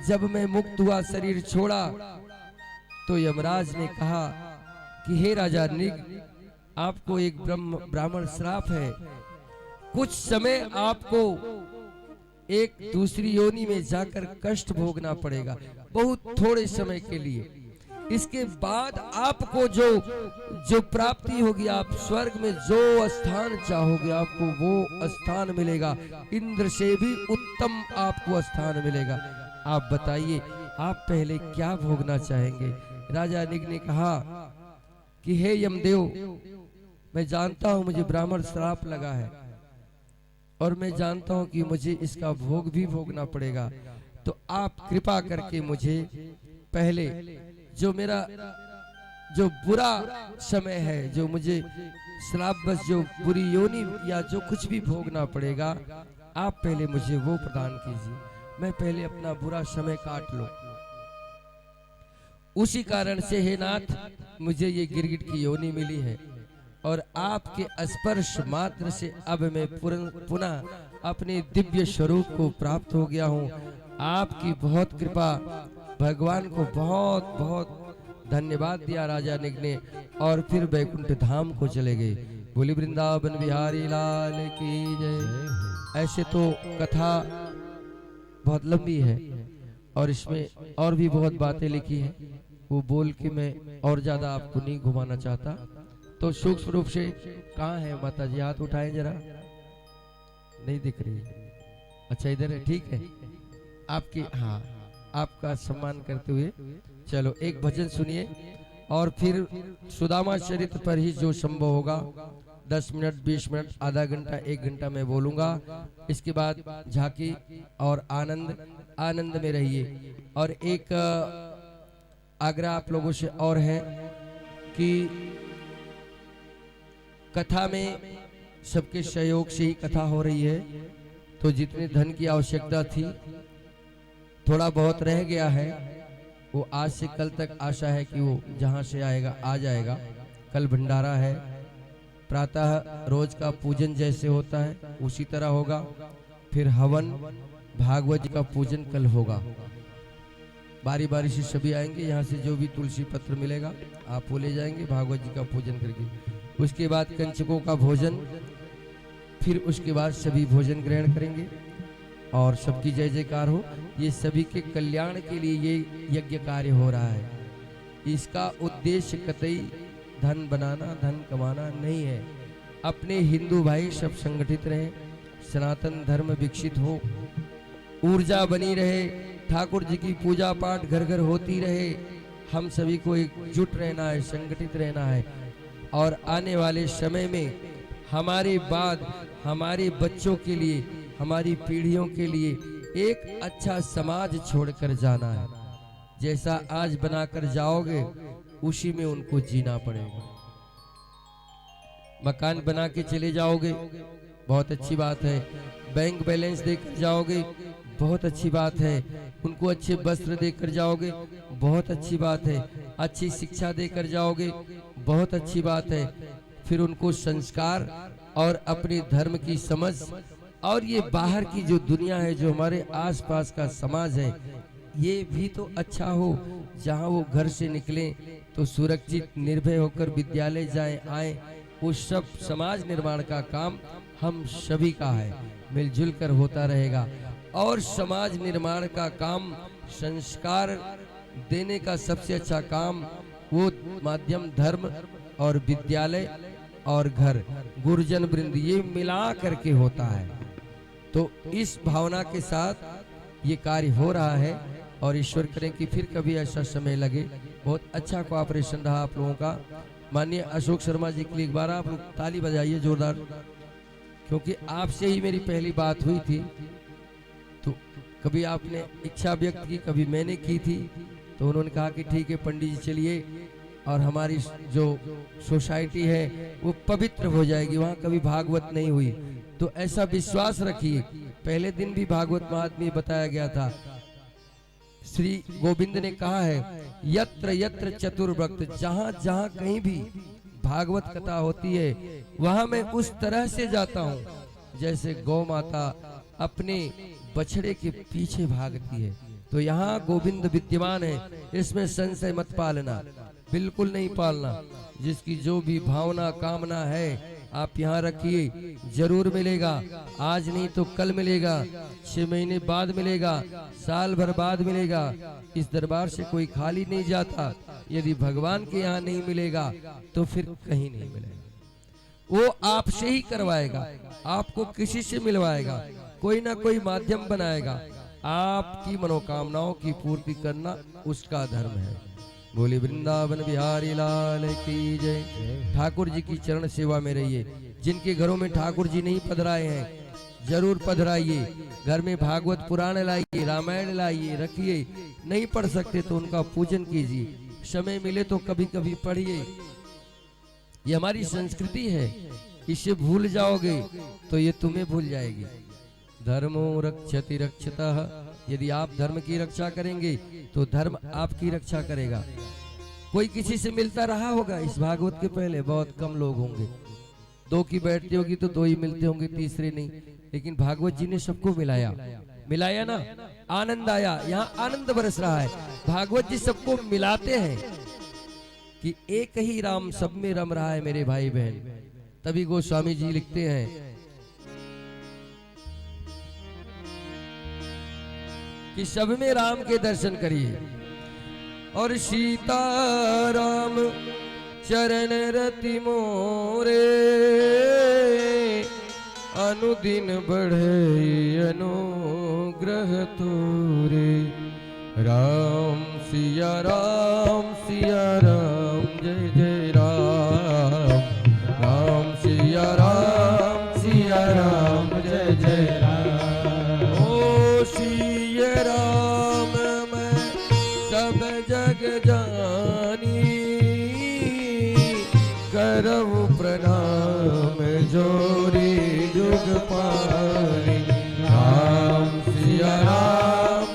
जब मैं मुक्त हुआ, शरीर छोड़ा, तो यमराज ने कहा कि हे राजा निग, आपको एक ब्राह्मण श्राप है। कुछ समय आपको एक दूसरी योनि में जाकर कष्ट भोगना पड़ेगा, बहुत थोड़े समय के लिए। इसके बाद आपको जो प्राप्ति होगी, आप स्वर्ग में जो स्थान चाहोगे आपको वो स्थान मिलेगा। इंद्र से भी उत्तम आपको स्थान मिलेगा। आप बताइए, आप पहले क्या भोगना चाहेंगे? राजा निग ने कहा कि हे यमदेव, मैं जानता हूं मुझे ब्राह्मण श्राप लगा है, और मैं जानता हूं कि मुझे इसका भोग भी भोगना पड़ेगा। तो आप कृपा करके मुझे पहले जो मेरा जो बुरा समय है, जो मुझे श्रापवश जो बुरी योनि या जो कुछ भी भोगना पड़ेगा, आप पहले मुझे वो प्रदान कीजिए। मैं पहले अपना बुरा समय काट लूं। उसी कारण से हे नाथ, मुझे ये गिरगिट की योनि मिली है, और आपके स्पर्श मात्र से अब मैं पुनः अपने दिव्य स्वरूप को प्राप्त हो गया हूँ। आपकी बहुत कृपा, भगवान को बहुत बहुत धन्यवाद दिया राजा निग ने, और फिर बैकुंठ धाम को चले गए। बोली वृंदावन बिहारी लाल की जय। ऐसे तो कथा बहुत लंबी है, और इसमें और भी बहुत बातें लिखी हैं, वो बोल के मैं और ज्यादा आपको नहीं घुमाना चाहता। तो सूक्ष्म रूप से कहाँ है माता जी? हाथ उठाएं जरा, नहीं दिख रही। अच्छा इधर है, ठीक है। आपकी, हाँ, आपका सम्मान करते हुए चलो एक भजन सुनिए, और फिर सुदामा चरित्र पर ही जो संभव होगा 10 मिनट, 20 मिनट, आधा घंटा, 1 घंटा मैं बोलूंगा। इसके बाद झांकी और आनंद में रहिए। और एक आग्रह आप लोगों से और है कि कथा में सबके सहयोग से ही कथा हो रही है, तो जितने धन की आवश्यकता थी, थोड़ा बहुत रह गया है, वो आज से कल तक आशा है कि वो जहां से आएगा आ जाएगा। कल भंडारा है। प्रातः रोज का पूजन जैसे होता है उसी तरह होगा। फिर हवन भागवत जी का पूजन कल होगा। बारी बारी से सभी आएंगे, यहाँ से जो भी तुलसी पत्र मिलेगा आप वो ले जाएंगे, भागवत जी का पूजन करके। उसके बाद कंचकों का भोजन, फिर उसके बाद सभी भोजन ग्रहण करेंगे और सबकी जय जयकार हो। ये सभी के कल्याण के लिए ये यज्ञ कार्य हो रहा है। इसका उद्देश्य कतई धन बनाना, धन कमाना नहीं है। अपने हिंदू भाई सब संगठित रहें, सनातन धर्म विकसित हो, ऊर्जा बनी रहे, ठाकुर जी की पूजा पाठ घर घर होती रहे। हम सभी को एकजुट रहना है, संगठित रहना है और आने वाले समय में हमारे बाद हमारे बच्चों के लिए, हमारी पीढ़ियों के लिए एक अच्छा समाज छोड़कर जाना है। जैसा आज बनाकर जाओगे उसी में उनको जीना पड़ेगा। मकान बना के चले जाओगे बहुत अच्छी बात है, बैंक बैलेंस देकर जाओगे बहुत अच्छी बात है, उनको अच्छे वस्त्र देकर जाओगे बहुत अच्छी बात है, अच्छी शिक्षा देकर जाओगे बहुत अच्छी बात है। फिर उनको संस्कार और अपने धर्म की समझ और ये बाहर की जो दुनिया है, जो हमारे आसपास का समाज है, ये भी तो अच्छा हो। जहाँ वो घर से निकले तो सुरक्षित निर्भय होकर विद्यालय जाएं आए। उस सब समाज निर्माण का काम हम सभी का है, मिलजुल कर होता रहेगा। और समाज निर्माण का काम, संस्कार देने का सबसे अच्छा काम वो माध्यम धर्म और विद्यालय और घर, गुरुजन वृंद, ये मिला करके होता है। तो इस भावना के साथ ये कार्य हो रहा है और ईश्वर करें कि फिर कभी ऐसा समय लगे। बहुत अच्छा कोऑपरेशन रहा आप लोगों का। माननीय अशोक शर्मा जी के लिए एक बार आप लोग ताली बजाइए जोरदार, क्योंकि आपसे ही मेरी पहली बात हुई थी। तो कभी आपने इच्छा व्यक्त की, कभी मैंने की थी, तो उन्होंने कहा कि ठीक है पंडित जी चलिए, और हमारी जो सोसाइटी है वो पवित्र हो जाएगी, वहाँ कभी भागवत नहीं हुई। तो ऐसा विश्वास रखिए। पहले दिन भी भागवत महात्म्य बताया गया था। श्री गोविंद ने कहा है यत्र यत्र चतुर्भक्त, जहाँ जहाँ कहीं भी भागवत कथा होती है वहाँ मैं उस तरह से जाता हूँ जैसे गौ माता अपने बछड़े के पीछे भागती है। तो यहाँ गोविंद विद्यमान है, इसमें संशय मत पालना, बिल्कुल नहीं पालना। जिसकी जो भी भावना कामना है आप यहाँ रखिए, जरूर मिलेगा। आज नहीं तो कल मिलेगा, 6 महीने बाद मिलेगा, साल भर बाद मिलेगा। इस दरबार से कोई खाली नहीं जाता। यदि भगवान के यहाँ नहीं मिलेगा तो फिर कहीं नहीं मिलेगा। वो आपसे ही करवाएगा, आपको किसी से मिलवाएगा, कोई ना कोई माध्यम बनाएगा। आपकी मनोकामनाओं की पूर्ति करना उसका धर्म है। बोले वृंदावन बिहारी लाल की जय। ठाकुर जी की चरण सेवा में रहिए। जिनके घरों में ठाकुर जी नहीं पधराए हैं जरूर पधराइए। घर में भागवत पुराण लाइए, रामायण लाइए, रखिए। नहीं पढ़ सकते तो उनका पूजन कीजिए। समय मिले तो कभी कभी पढ़िए। ये हमारी संस्कृति है, इसे भूल जाओगे तो ये तुम्हें भूल जाएगी। धर्मो रक्षति रक्षतः, यदि आप धर्म की रक्षा करेंगे तो धर्म आपकी रक्षा करेगा। कोई किसी से मिलता रहा होगा इस भागवत के पहले? बहुत कम लोग होंगे। 2 की बैठती होगी तो 2 ही मिलते होंगे, तीसरे नहीं। लेकिन भागवत जी ने सबको मिलाया, मिलाया ना, आनंद आया। यहाँ आनंद बरस रहा है। भागवत जी सबको मिलाते हैं कि एक ही राम सब में रम रहा है मेरे भाई बहन। तभी गोस्वामी जी लिखते हैं कि सब में राम के दर्शन करिए। और सीता राम चरण रति मोरे, अनुदिन बढ़े अनुग्रह तोरे। राम सिया राम जय जय राम। राम सिया राम जय जय राम। ओ सिया राम मैं सब जग जानी, करऊ प्रणाम जोरी जुग पानी। राम सिया राम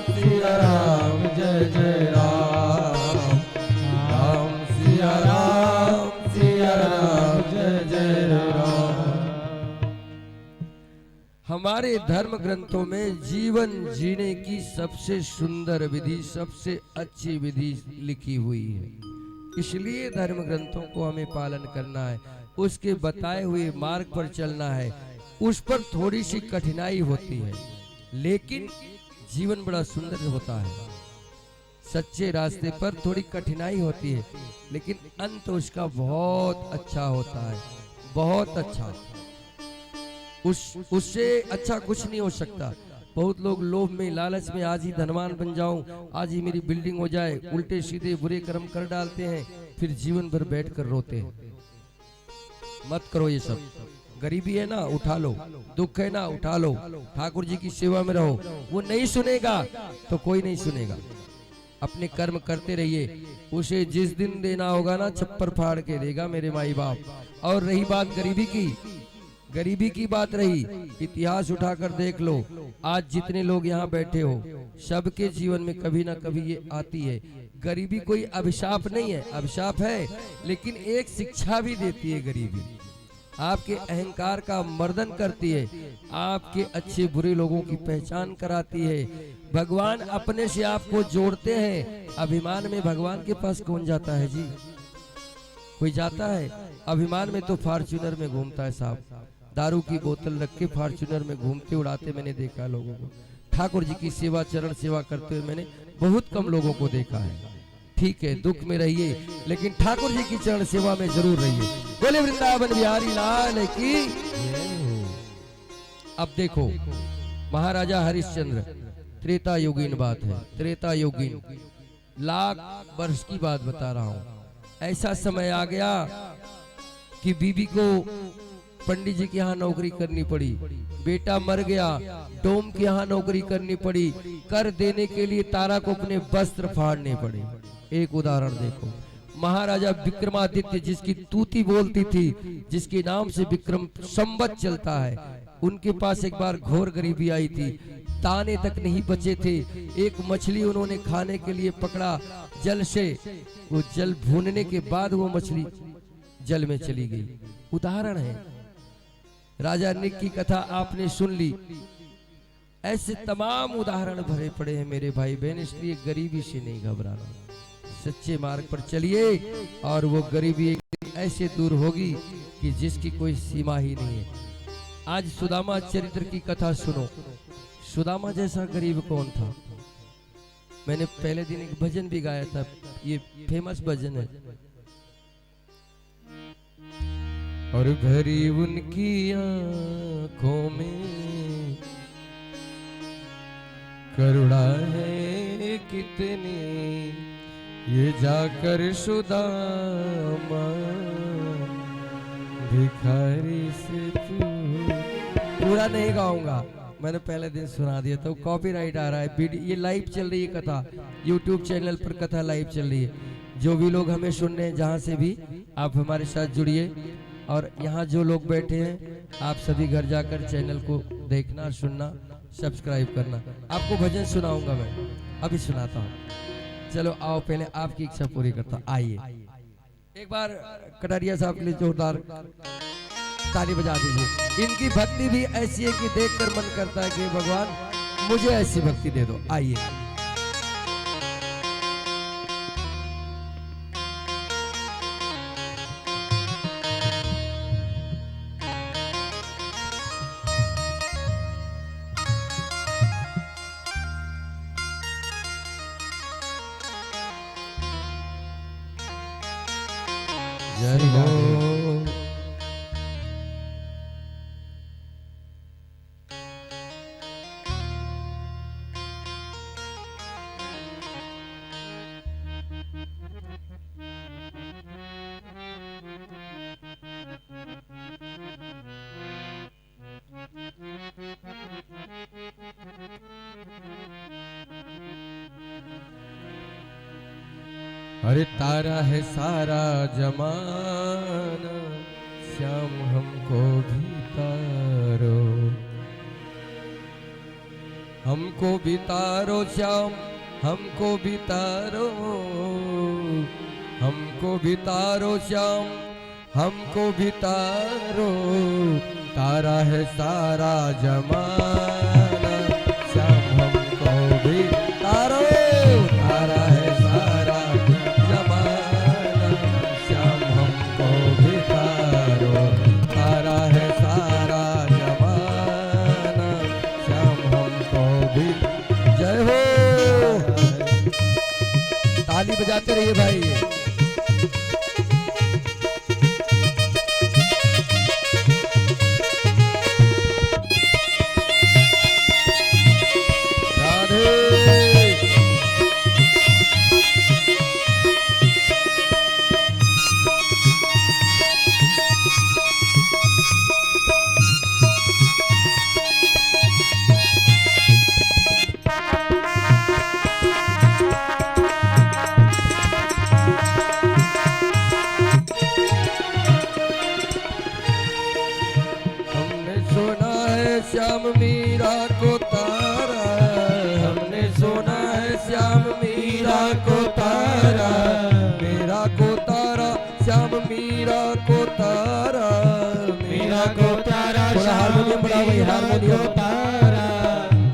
जय जय राम। राम सिया हमारे धर्म ग्रंथों में जीवन जीने की सबसे सुंदर विधि, सबसे अच्छी विधि लिखी हुई है। इसलिए धर्म ग्रंथों को हमें पालन करना है, उसके बताए हुए मार्ग पर चलना है। उस पर थोड़ी सी कठिनाई होती है, लेकिन जीवन बड़ा सुंदर होता है। सच्चे रास्ते पर थोड़ी कठिनाई होती है, लेकिन अंत उसका बहुत अच्छा होता है, बहुत अच्छा। उससे अच्छा कुछ नहीं हो सकता। बहुत लोग लोभ में, लालच में आज ही धनवान बन जाऊं, आज ही मेरी बिल्डिंग हो जाए, उल्टे सीधे बुरे कर्म कर डालते हैं, फिर जीवन भर बैठकर रोते हैं। मत करो ये सब। गरीबी है ना, उठा लो। दुख है ना, उठा लो। ठाकुर जी की सेवा में रहो। वो नहीं सुनेगा तो कोई नहीं सुनेगा। अपने कर्म करते रहिए। उसे जिस दिन देना होगा ना, छप्पर फाड़ के देगा मेरे माई बाप। और रही बात गरीबी की बात रही, इतिहास उठाकर देख लो। आज जितने लोग यहाँ बैठे हो, सबके जीवन में कभी ना कभी ये आती है। गरीबी कोई अभिशाप नहीं है, अभिशाप है, लेकिन एक शिक्षा भी देती है गरीबी। आपके अहंकार का मर्दन करती है, आपके अच्छे बुरे लोगों की पहचान कराती है। भगवान अपने से आपको जोड़ते हैं। अभिमान में भगवान के पास कौन जाता है जी? कोई जाता है? अभिमान में तो फॉर्च्यूनर में घूमता है साहब। दारू की बोतल रख के फॉर्च्यूनर में घूमते उड़ाते मैंने देखा लोगों को। ठाकुर जी की सेवा, चरण सेवा करते हुए मैंने बहुत कम लोगों को देखा है। ठीक है, दुख में रहिए, लेकिन ठाकुर जी की चरण सेवा में जरूर रहिए। बोले वृंदावन बिहारी लाल की। अब देखो, महाराजा हरिश्चंद्र, त्रेता युगीन बात है, त्रेता युगीन, लाख वर्ष की बात बता रहा हूं। ऐसा समय आ गया कि बीबी को पंडित जी के यहाँ नौकरी करनी पड़ी, बेटा मर गया, डोम के यहाँ नौकरी करनी पड़ी, कर देने के लिए तारा को अपने वस्त्र फाड़ने पड़े। एक उदाहरण देखो, महाराजा विक्रमादित्य, जिसकी तूती बोलती थी, जिसके नाम से विक्रम संवत चलता है, उनके पास एक बार घोर गरीबी आई थी। दाने तक नहीं बचे थे। एक मछली उन्होंने खाने के लिए पकड़ा जल से, वो जल भूनने के बाद वो मछली जल में चली गई। उदाहरण है, राजा निक की कथा आपने सुन ली। ऐसे तमाम उदाहरण भरे पड़े हैं मेरे भाई बहन। इसलिए गरीबी से नहीं घबराना, सच्चे मार्ग पर चलिए और वो गरीबी एक दिन ऐसे दूर होगी कि जिसकी कोई सीमा ही नहीं है। आज सुदामा चरित्र की कथा सुनो। सुदामा जैसा गरीब कौन था? मैंने पहले दिन एक भजन भी गाया था, ये फेमस भजन है। और भरी उनकी आंखों में करुणा है कितनी, ये जाकर सुदामा भिखारी से पूरा नहीं गाऊंगा, मैंने पहले दिन सुना दिया था। कॉपीराइट आ रहा है। ये लाइव चल रही है कथा, यूट्यूब चैनल पर कथा लाइव चल रही है। जो भी लोग हमें सुन रहे हैं, जहाँ से भी, आप हमारे साथ जुड़िए। और यहाँ जो लोग बैठे हैं, आप सभी घर जाकर चैनल को देखना, सुनना, सब्सक्राइब करना। आपको भजन सुनाऊंगा, मैं अभी सुनाता हूँ। चलो आओ, पहले आपकी इच्छा पूरी करता। आइए एक बार कटारिया साहब के लिए जोरदार ताली बजा दीजिए। इनकी भक्ति भी ऐसी है कि देखकर मन करता है कि भगवान मुझे ऐसी भक्ति दे दो। आइए। जय हो। अरे तारा है सारा जमाना, श्याम हमको भी तारो, हमको भी तारो श्याम, हमको भी तारो, हमको भी तारो श्याम, हमको भी तारो, तारा है सारा जमाना, श्याम हमको भी तारो, तारा है सारा जमाना, श्याम हमको भी तारो, तारा है सारा जमाना, श्याम हमको भी। जय हो, ताली बजाते रहिए भाई। श्याम मीरा को तारा, हमने सुना है श्याम मीरा को तारा, मीरा को तारा, श्याम मीरा को तारा, मीरा को तारा, हारमोनियम बड़ा भाई, हारमोनियम तारा।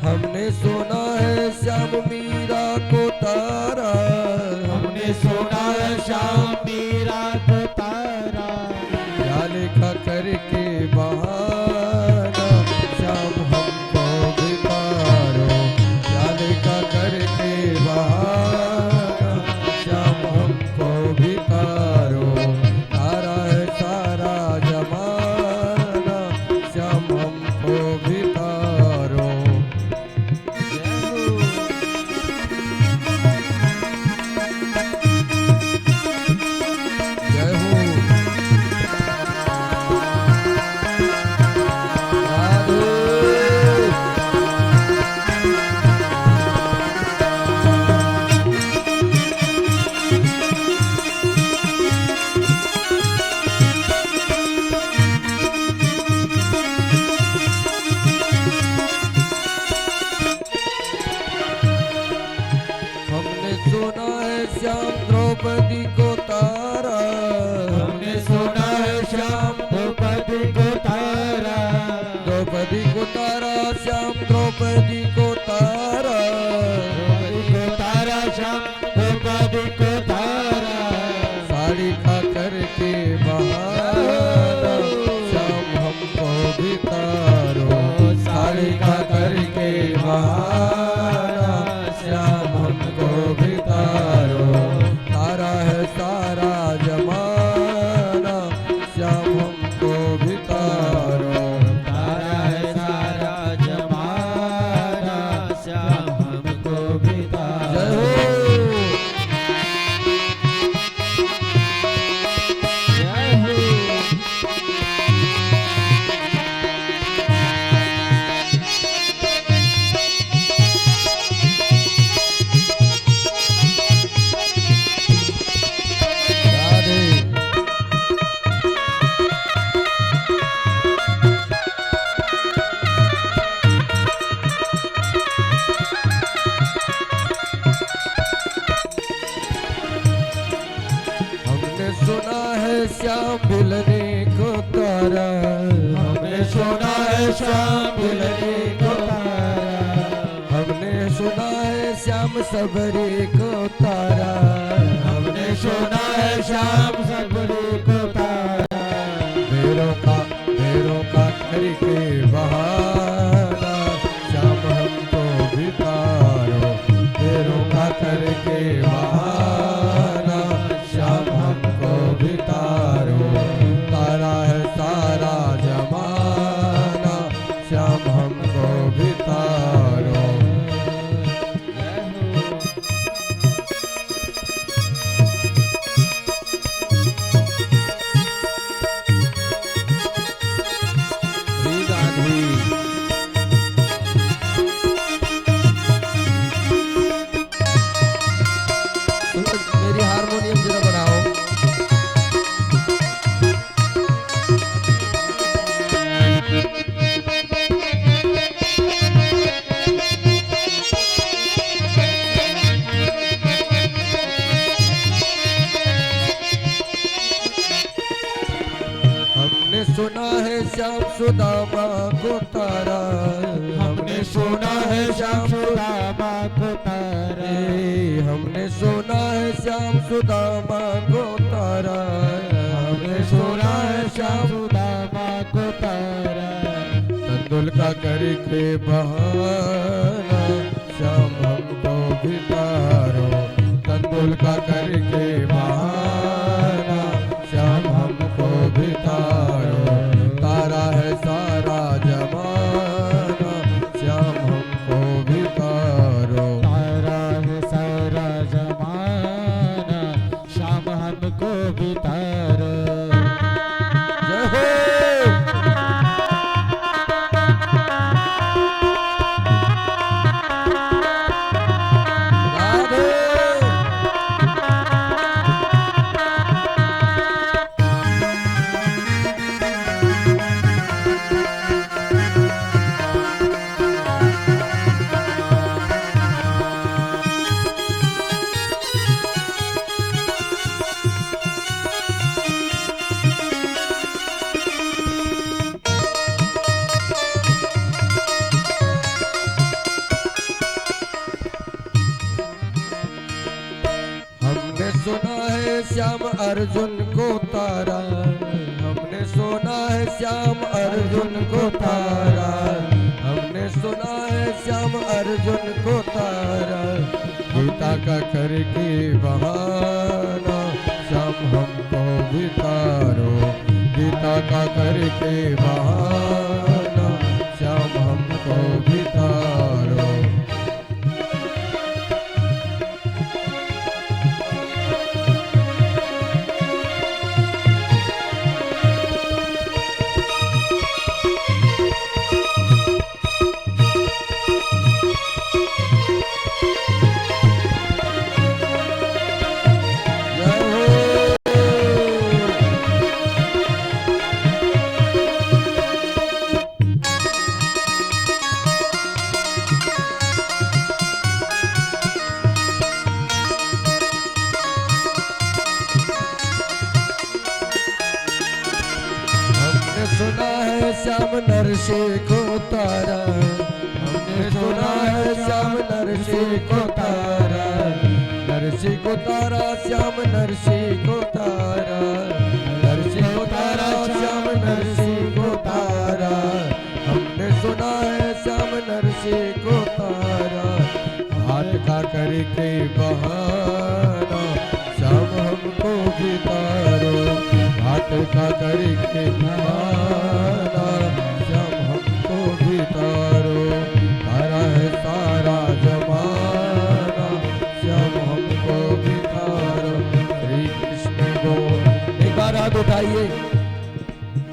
हमने सुना है श्याम मीरा को तारा, हमने सुना है श्याम मीरा को तारा, क्या लिखा करके बहाना, श्याम हमको भी तारो, क्या लिखा करके बहाना, श्याम हमको भी तारो, तारा है सारा जमाना, श्याम हमको भी तारो। जय हो, श्याम द्रौपदी को तारा, हमने सुना है श्याम द्रौपदी को तारा, द्रौपदी को तारा, श्याम द्रौपदी को तारा, द्रौपदी को तारा, श्याम द्रौपदी को तारा, साड़ी खा करके बहाना, श्याम हमको भी तारो, साड़ी खा करके बहाना, श्याम हमको भी तारो, तारा है सारा जमाना, श्याम हमको भी तारो, तारा है सारा जमाना, श्याम हमको भी तारो। जय हो, जय हो, सुना है श्याम मिलने को तारा, हमने सुना है श्याम मिलने को तारा, हमने सुना है श्याम सबरी को तारा, हमने सुना है श्याम सबरी को तारा, बेरों का करके बहाना, श्याम हमको भी तारो, बेरों का करके बहाना, श्याम हमको भी तारो, तारा है सारा जमाना, श्याम हमको भी तारो। सुना है श्याम सुदामा को तारा, हमने सुना है श्याम सुदामा को तारा, हमने सुना है श्याम सुदामा को तारा, हमने सुना है श्याम सुदामा को तारा। तंदुल का करके बहाना श्याम हमको भी तारो, तंदुल का करके बहाना श्याम हमको भी तारो, तारा है सारा जमाना श्याम हमको भी तारो, तारा है सारा जमाना श्याम हमको भी तारो। जय हो। राधे। हमने सुना है श्याम अर्जुन को तारा, हमने सुना है श्याम अर्जुन को तारा, हमने सुना है श्याम अर्जुन को तारा, गीता का करके बहाना श्याम हमको भी तारो, गीता का करके बहाना श्याम हमको भी तारो। हमने सुना है श्याम नरसी को तारा, हमने सुना है श्याम नरसी को तारा, नरसी को तारा श्याम नरसी को तारा, नरसी को तारा श्याम नरसी को तारा, हमने सुना है श्याम नरसी को तारा, हाथ का करके बहाना श्याम हमको भी तारो, हाथ का करके बहाना श्याम हमको भी तारो, तारा है सारा जमाना श्याम हमको भी तारो। श्री कृष्ण को एक बार हाथ उठाइए,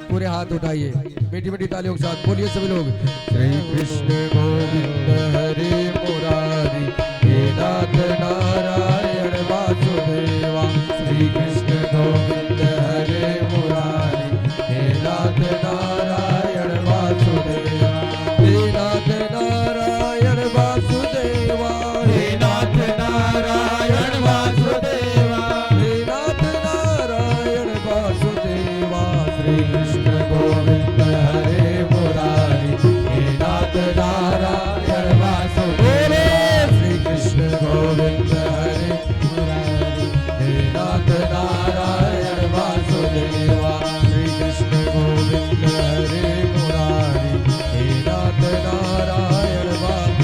पूरे हाथ उठाइए, मीठी मीठी तालियों के साथ बोलिए सभी लोग। श्री कृष्ण गोविंद हरे मुरारी, हे नाथ नारायण वासुदेवा, श्री कृष्ण गोविंद हरे मुरारी, हे नाथ नारायण वासुदेवा, हे नाथ नारायण वासुदेवा, हे नाथ नारायण वासुदेवा, हे नाथ नारायण वासुदेवा, श्री कृष्ण गोविंद हरे मुरारी, हे नाथ नारायण वासुदेवा, श्री कृष्ण गोविंद हरे मुरारी, हे नाथ नारायण वासुदेवा, श्री कृष्ण गोविंद हरे मुरारी, हे नाथ नारायण वासुदेवा।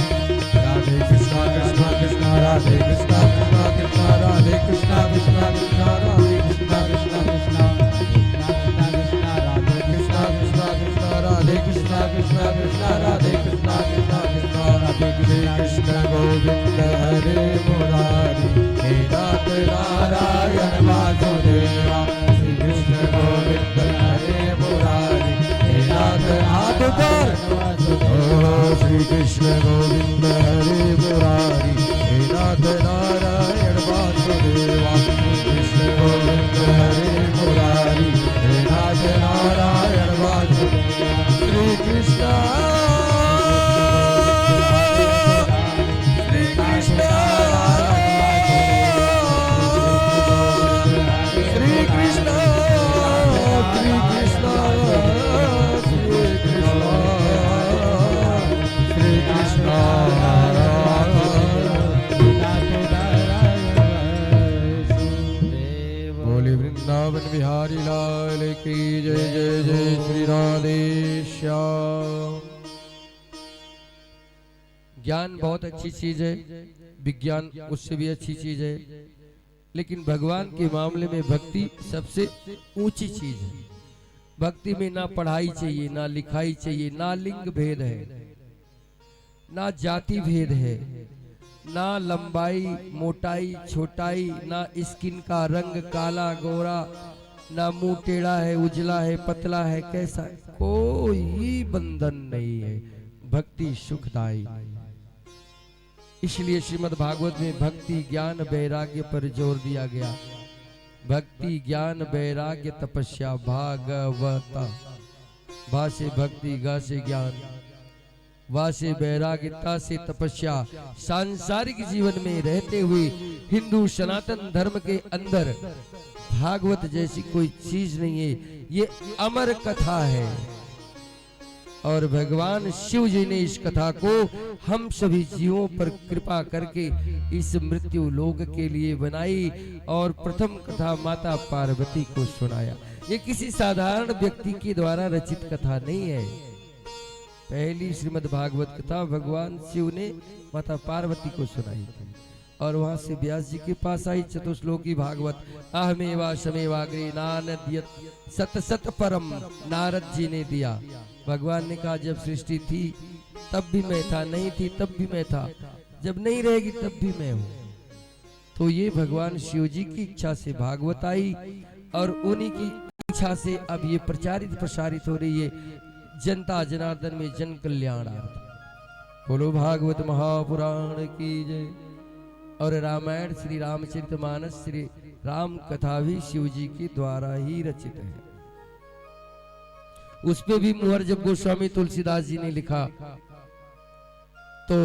राधे कृष्णा कृष्णा कृष्णा राधे कृष्णा कृष्णा कृष्णा राधे कृष्णा कृष्णा कृष्णा राधे कृष्णा कृष्णा कृष्णा कृष्णा कृष्णा कृष्णा राधे कृष्णा कृष्णा कृष्णा राधे कृष्णा कृष्णा कृष्णा राधे कृष्ण गोविंद हरे मुरारी, हे नाथ नारायण वासुदेवा, श्री कृष्ण गोविंद हरे मुरारी, हे नाथ हाथ ऊपर, श्री कृष्ण गोविंद हरे मुरारी, हे नाथ नारायण वासुदेवा, श्री कृष्ण गोविंद हरे मुरारी, हे नाथ नारायण वासुदेवा, श्री कृष्ण श्री कृष्ण श्री कृष्ण श्री कृष्ण राधे श्याम। ज्ञान बहुत अच्छी चीज है, विज्ञान उससे भी अच्छी चीज है, लेकिन भगवान के मामले में भक्ति सबसे ऊंची चीज है। भक्ति में ना पढ़ाई चाहिए, ना लिखाई चाहिए, ना लिंग भेद है, ना जाति भेद है, ना लंबाई मोटाई छोटाई, ना स्किन का रंग काला गोरा, ना मुंह टेढ़ा है उजला है पतला है कैसा है, कोई बंधन नहीं है। भक्ति सुखदायी। इसलिए श्रीमद् भागवत में भक्ति ज्ञान वैराग्य पर जोर दिया गया। भक्ति ज्ञान वैराग्य तपस्या भागवता। भा से भक्ति, गा से ज्ञान, वा से वैराग्यता से तपस्या। सांसारिक जीवन में रहते हुए हिंदू सनातन धर्म के अंदर भागवत जैसी कोई चीज नहीं है। ये अमर कथा है और भगवान शिव जी ने इस कथा को हम सभी जीवों पर कृपा करके इस मृत्यु लोक के लिए बनाई और प्रथम कथा माता पार्वती को सुनाया। ये किसी साधारण व्यक्ति के द्वारा रचित कथा नहीं है। पहली श्रीमद् भागवत कथा भगवान शिव ने माता पार्वती को सुनाई थी और वहां से व्यास जी के पास आई चतुश्लोकी भागवत। अहमेवा शमेवाग्रे नानद्यत सत सत परम, नारद जी ने दिया। भगवान ने कहा जब सृष्टि थी तब भी मैं था, नहीं थी तब भी मैं था, जब नहीं रहेगी तब भी मैं हूँ। तो ये भगवान शिव जी की इच्छा से भागवत आई और उन्हीं की इच्छा से अब ये प्रचारित प्रसारित हो रही है जनता जनार्दन में, जन कल्याणार्थ। बोलो भागवत महापुराण की जय। और रामायण श्री रामचरितमानस श्री राम कथा भी शिव जी के द्वारा ही रचित है। उस पे भी मुहर जब गोस्वामी तुलसीदास जी ने लिखा तो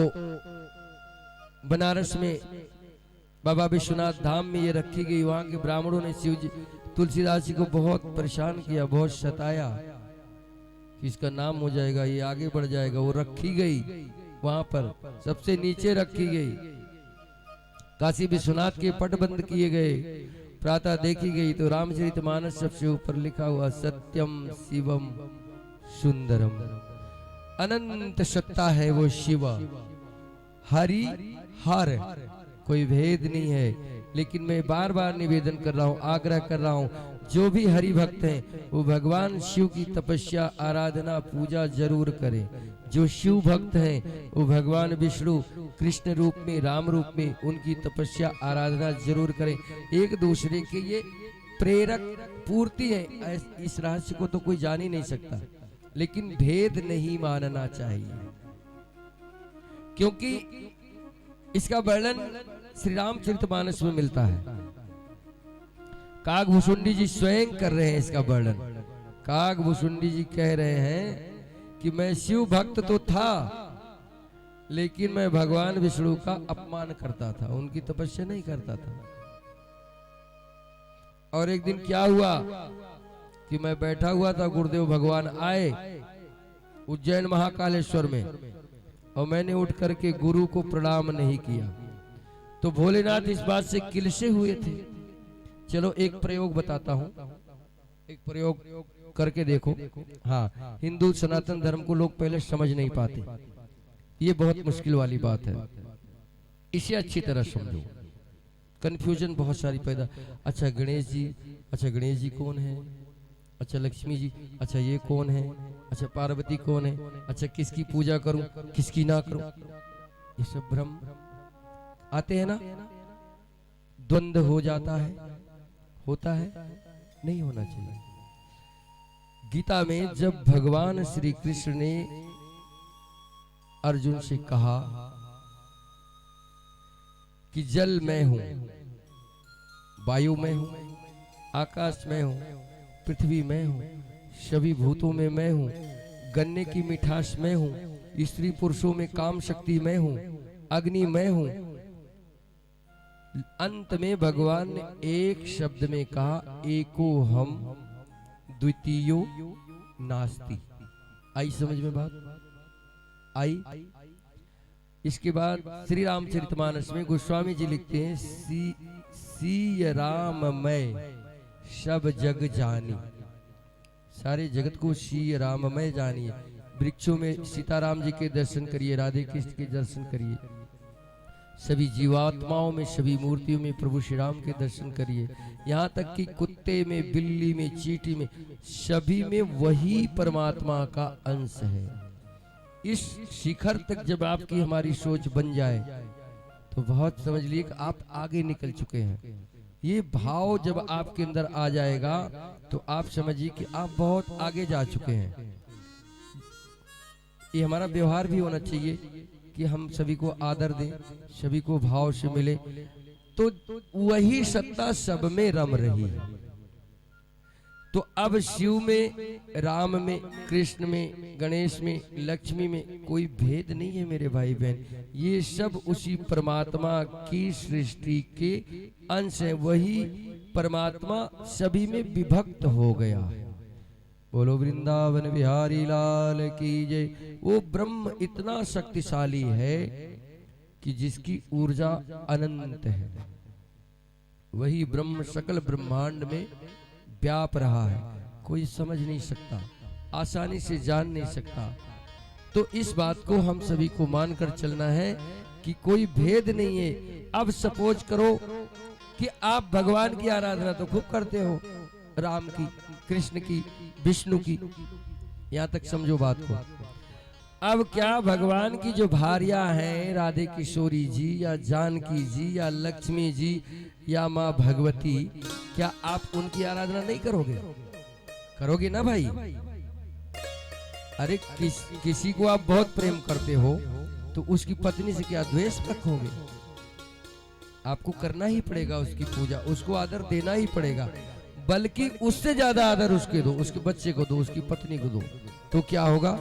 बनारस में बाबा विश्वनाथ धाम में ये रखी गई। वहां के ब्राह्मणों ने शिव जी तुलसीदास जी को बहुत परेशान किया, बहुत सताया कि इसका नाम हो जाएगा, ये आगे बढ़ जाएगा। वो रखी गई वहां पर, सबसे नीचे रखी गई। काशी विश्वनाथ के पट बंद किए गए। प्रातः देखी गई तो रामचरितमानस सबसे ऊपर लिखा हुआ सत्यम शिवम सुंदरम। अनंत सत्ता है वो शिव, हरि हर, कोई भेद नहीं है। लेकिन मैं बार बार निवेदन कर रहा हूँ, आग्रह कर रहा हूँ, जो भी हरि भक्त हैं वो भगवान शिव की तपस्या आराधना पूजा जरूर करें। जो शिव भक्त हैं वो भगवान विष्णु कृष्ण रूप में, राम रूप में उनकी तपस्या आराधना जरूर करें। एक दूसरे के ये प्रेरक पूर्ति है। इस रहस्य को तो कोई जान ही नहीं सकता, लेकिन भेद नहीं मानना चाहिए, क्योंकि इसका वर्णन श्री रामचरितमानस में मिलता है। कागभूषुंडी जी स्वयं कर रहे हैं इसका वर्णन। कागभूषुंडी जी कह रहे हैं कि मैं शिव भक्त तो था, लेकिन मैं भगवान विष्णु का अपमान करता था, उनकी तपस्या नहीं करता था। और एक दिन क्या हुआ कि मैं बैठा हुआ था, गुरुदेव भगवान आए उज्जैन महाकालेश्वर में, और मैंने उठ करके गुरु को प्रणाम नहीं किया। तो भोलेनाथ इस बात से किलसे हुए थे। चलो एक प्रयोग बताता हूं, एक प्रयोग करके देखो। हाँ, हिंदू सनातन धर्म को लोग पहले समझ नहीं पाते, ये बहुत मुश्किल वाली बात है। इसे अच्छी तरह समझो, कंफ्यूजन बहुत सारी पैदा। अच्छा गणेश जी, अच्छा गणेश जी कौन है? अच्छा लक्ष्मी जी, अच्छा ये कौन है? अच्छा पार्वती कौन है? अच्छा किसकी पूजा करूं, किसकी ना करूं? ये सब भ्रम आते हैं ना, द्वंद्व हो जाता है, होता है, नहीं होना चाहिए। गीता में जब भगवान श्री कृष्ण ने अर्जुन से कहा कि जल मैं हूं, वायु में हूं, आकाश में हूं, पृथ्वी में हूं, सभी भूतों में मैं हूं, गन्ने की मिठास में हूं, स्त्री पुरुषों में काम शक्ति में हूं, अग्नि में हूं। अंत में भगवान ने एक शब्द में कहा एको हम द्वितीयो नास्ति। आई समझ में बात? आई। इसके बाद श्री रामचरितमानस में गोस्वामी जी लिखते हैं सीय राम मैं सब जग जानी। सारे जगत को श्री राममय जानिए। वृक्षों में सीताराम जी के दर्शन करिए, राधे कृष्ण के दर्शन करिए, सभी जीवात्माओं में, सभी मूर्तियों में प्रभु श्री राम के दर्शन करिए। यहाँ तक कि कुत्ते में, बिल्ली में, चींटी में, सभी में वही परमात्मा का अंश है। इस शिखर तक जब आपकी हमारी सोच बन जाए तो बहुत समझ लिए कि आप आगे निकल चुके हैं। ये भाव जब आपके अंदर आ जाएगा तो आप समझिए कि आप बहुत आगे जा चुके हैं। ये हमारा व्यवहार भी होना चाहिए कि हम सभी को आदर दें, सभी को भाव से मिले, तो वही सत्ता सब में रम रही है। तो अब शिव में, राम में, कृष्ण में, गणेश में, लक्ष्मी में कोई भेद नहीं है मेरे भाई बहन। ये सब उसी परमात्मा की सृष्टि के अंश है। वही परमात्मा सभी में विभक्त हो गया है। बोलो वृंदावन बिहारी लाल की जय। वो ब्रह्म इतना शक्तिशाली है कि जिसकी ऊर्जा अनंत है। वही ब्रह्म सकल ब्रह्मांड में व्याप रहा है, कोई समझ नहीं सकता, आसानी से जान नहीं सकता। तो इस बात को हम सभी को मानकर चलना है कि कोई भेद नहीं है। अब सपोज करो कि आप भगवान की आराधना तो खूब करते हो, राम की, कृष्ण की, विष्णु की, यहाँ तक समझो बात को। अब क्या भगवान की जो भार्या हैं, राधे किशोरी जी या जानकी जी या लक्ष्मी जी या माँ भगवती, क्या आप उनकी आराधना नहीं करोगे? करोगे ना भाई? अरे किसी को आप बहुत प्रेम करते हो तो उसकी पत्नी से क्या द्वेष रखोगे? आपको करना ही पड़ेगा उसकी पूजा, उसको आदर देना ही पड़ेगा, बल्कि उससे ज्यादा आदर उसके दो, उसके बच्चे को दो, उसकी पत्नी को दो। तो क्या होगा?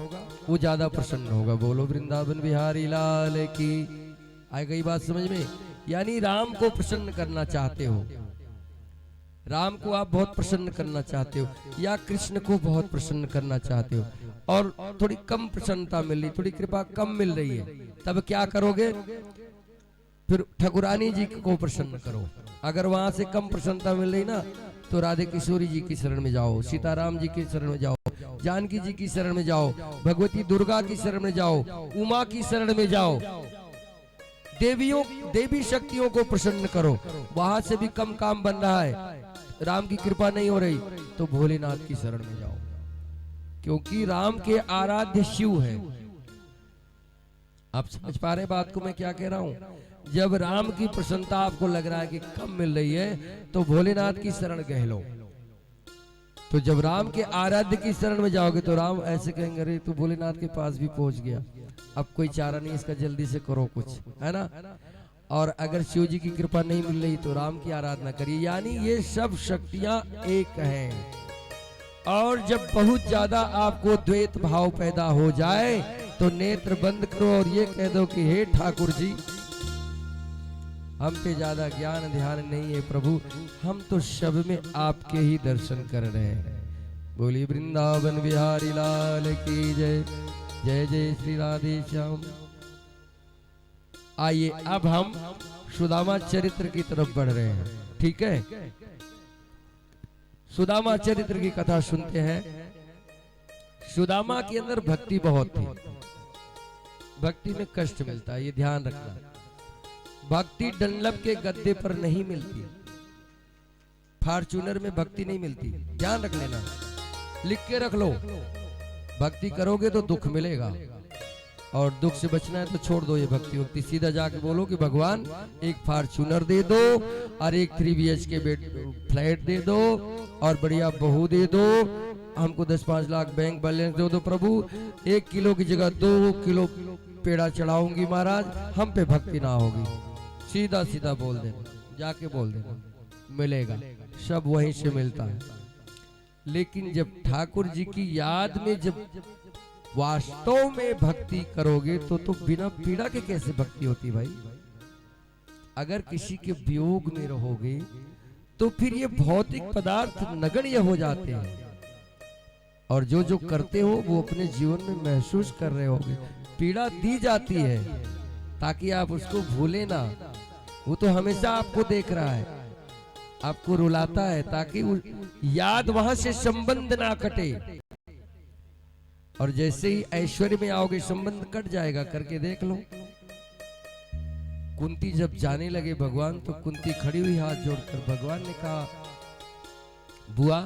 वो ज्यादा प्रसन्न होगा। बोलो वृंदावन बिहारी लाल की। आ गई बात समझ में? यानी राम को प्रसन्न करना चाहते हो, राम को आप बहुत प्रसन्न करना चाहते हो, या कृष्ण को बहुत प्रसन्न करना चाहते हो, और थोड़ी कम प्रसन्नता मिल रही, थोड़ी कृपा कम मिल रही है, तब क्या करोगे? फिर ठाकुरानी जी को प्रसन्न करो। अगर वहां से कम प्रसन्नता मिल रही ना, तो राधे किशोरी जी की शरण में जाओ, सीताराम जी की शरण में जाओ, जानकी जी की शरण में जाओ, भगवती दुर्गा की शरण में जाओ, उमा की शरण में जाओ, देवी शक्तियों को प्रसन्न करो। वहां से भी कम काम बन रहा है, राम की कृपा नहीं हो रही, तो भोलेनाथ की शरण में जाओ, क्योंकि राम के आराध्य शिव है। आप समझ पा रहे बात को मैं क्या कह रहा हूं? जब राम की प्रसन्नता आपको लग रहा है कि कम मिल रही है, तो भोलेनाथ की शरण कह लो। तो जब राम के आराध्य की शरण में जाओगे तो राम ऐसे कहेंगे, अरे तू भोलेनाथ के पास भी पहुंच गया, अब कोई चारा नहीं, इसका जल्दी से करो कुछ, है ना। और अगर शिव जी की कृपा नहीं मिल रही तो राम की आराधना करिए। यानी ये सब शक्तियां एक हैं। और जब बहुत ज्यादा आपको द्वैत भाव पैदा हो जाए तो नेत्र बंद करो और ये कह दो कि हे ठाकुर जी, हम पे ज्यादा ज्ञान ध्यान नहीं है प्रभु, हम तो सब में आपके ही दर्शन कर रहे हैं। बोली वृंदावन बिहारी लाल की जय। जय जय श्री राधे श्याम। आइए अब हम सुदामा चरित्र की तरफ बढ़ रहे हैं, ठीक है। सुदामा चरित्र की कथा सुनते हैं। सुदामा के अंदर भक्ति बहुत थी। भक्ति में कष्ट मिलता है, ये ध्यान रखना। भक्ति डनलप के गद्दे पर नहीं मिलती, फॉर्च्यूनर में भक्ति नहीं मिलती, ध्यान रख लेना, लिख के रख लो। भक्ति करोगे तो दुख मिलेगा, और दुख से बचना है तो छोड़ दो ये भक्ति वक्ति, सीधा जाके बोलो कि भगवान एक फॉर्च्यूनर दे दो और एक 3 BHK बेड फ्लैट दे दो और बढ़िया बहू दे दो, हमको 10-5 लाख बैंक बैलेंस दे दो प्रभु, 1 किलो की जगह 2 किलो पेड़ा चढ़ाऊंगी महाराज, हम पे भक्ति ना होगी। सीधा सीधा बोल देना, जाके बोल देना, मिलेगा, सब वहीं से मिलता है। लेकिन जब ठाकुर जी की याद में जब वास्तव में भक्ति करोगे तो बिना पीड़ा के कैसे भक्ति होती भाई। अगर किसी के वियोग में रहोगे तो फिर ये भौतिक पदार्थ नगण्य हो जाते हैं, और जो जो करते हो वो अपने जीवन में महसूस कर रहे होगे। पीड़ा दी जाती है ताकि आप उसको भूले ना, वो तो हमेशा आपको देख रहा है। आपको रुलाता है ताकि याद वहां से संबंध ना कटे। और जैसे ही ऐश्वर्य में आओगे संबंध कट जाएगा। करके देख लो। कुंती जब जाने लगे भगवान, तो कुंती खड़ी हुई हाथ जोड़कर। भगवान ने कहा बुआ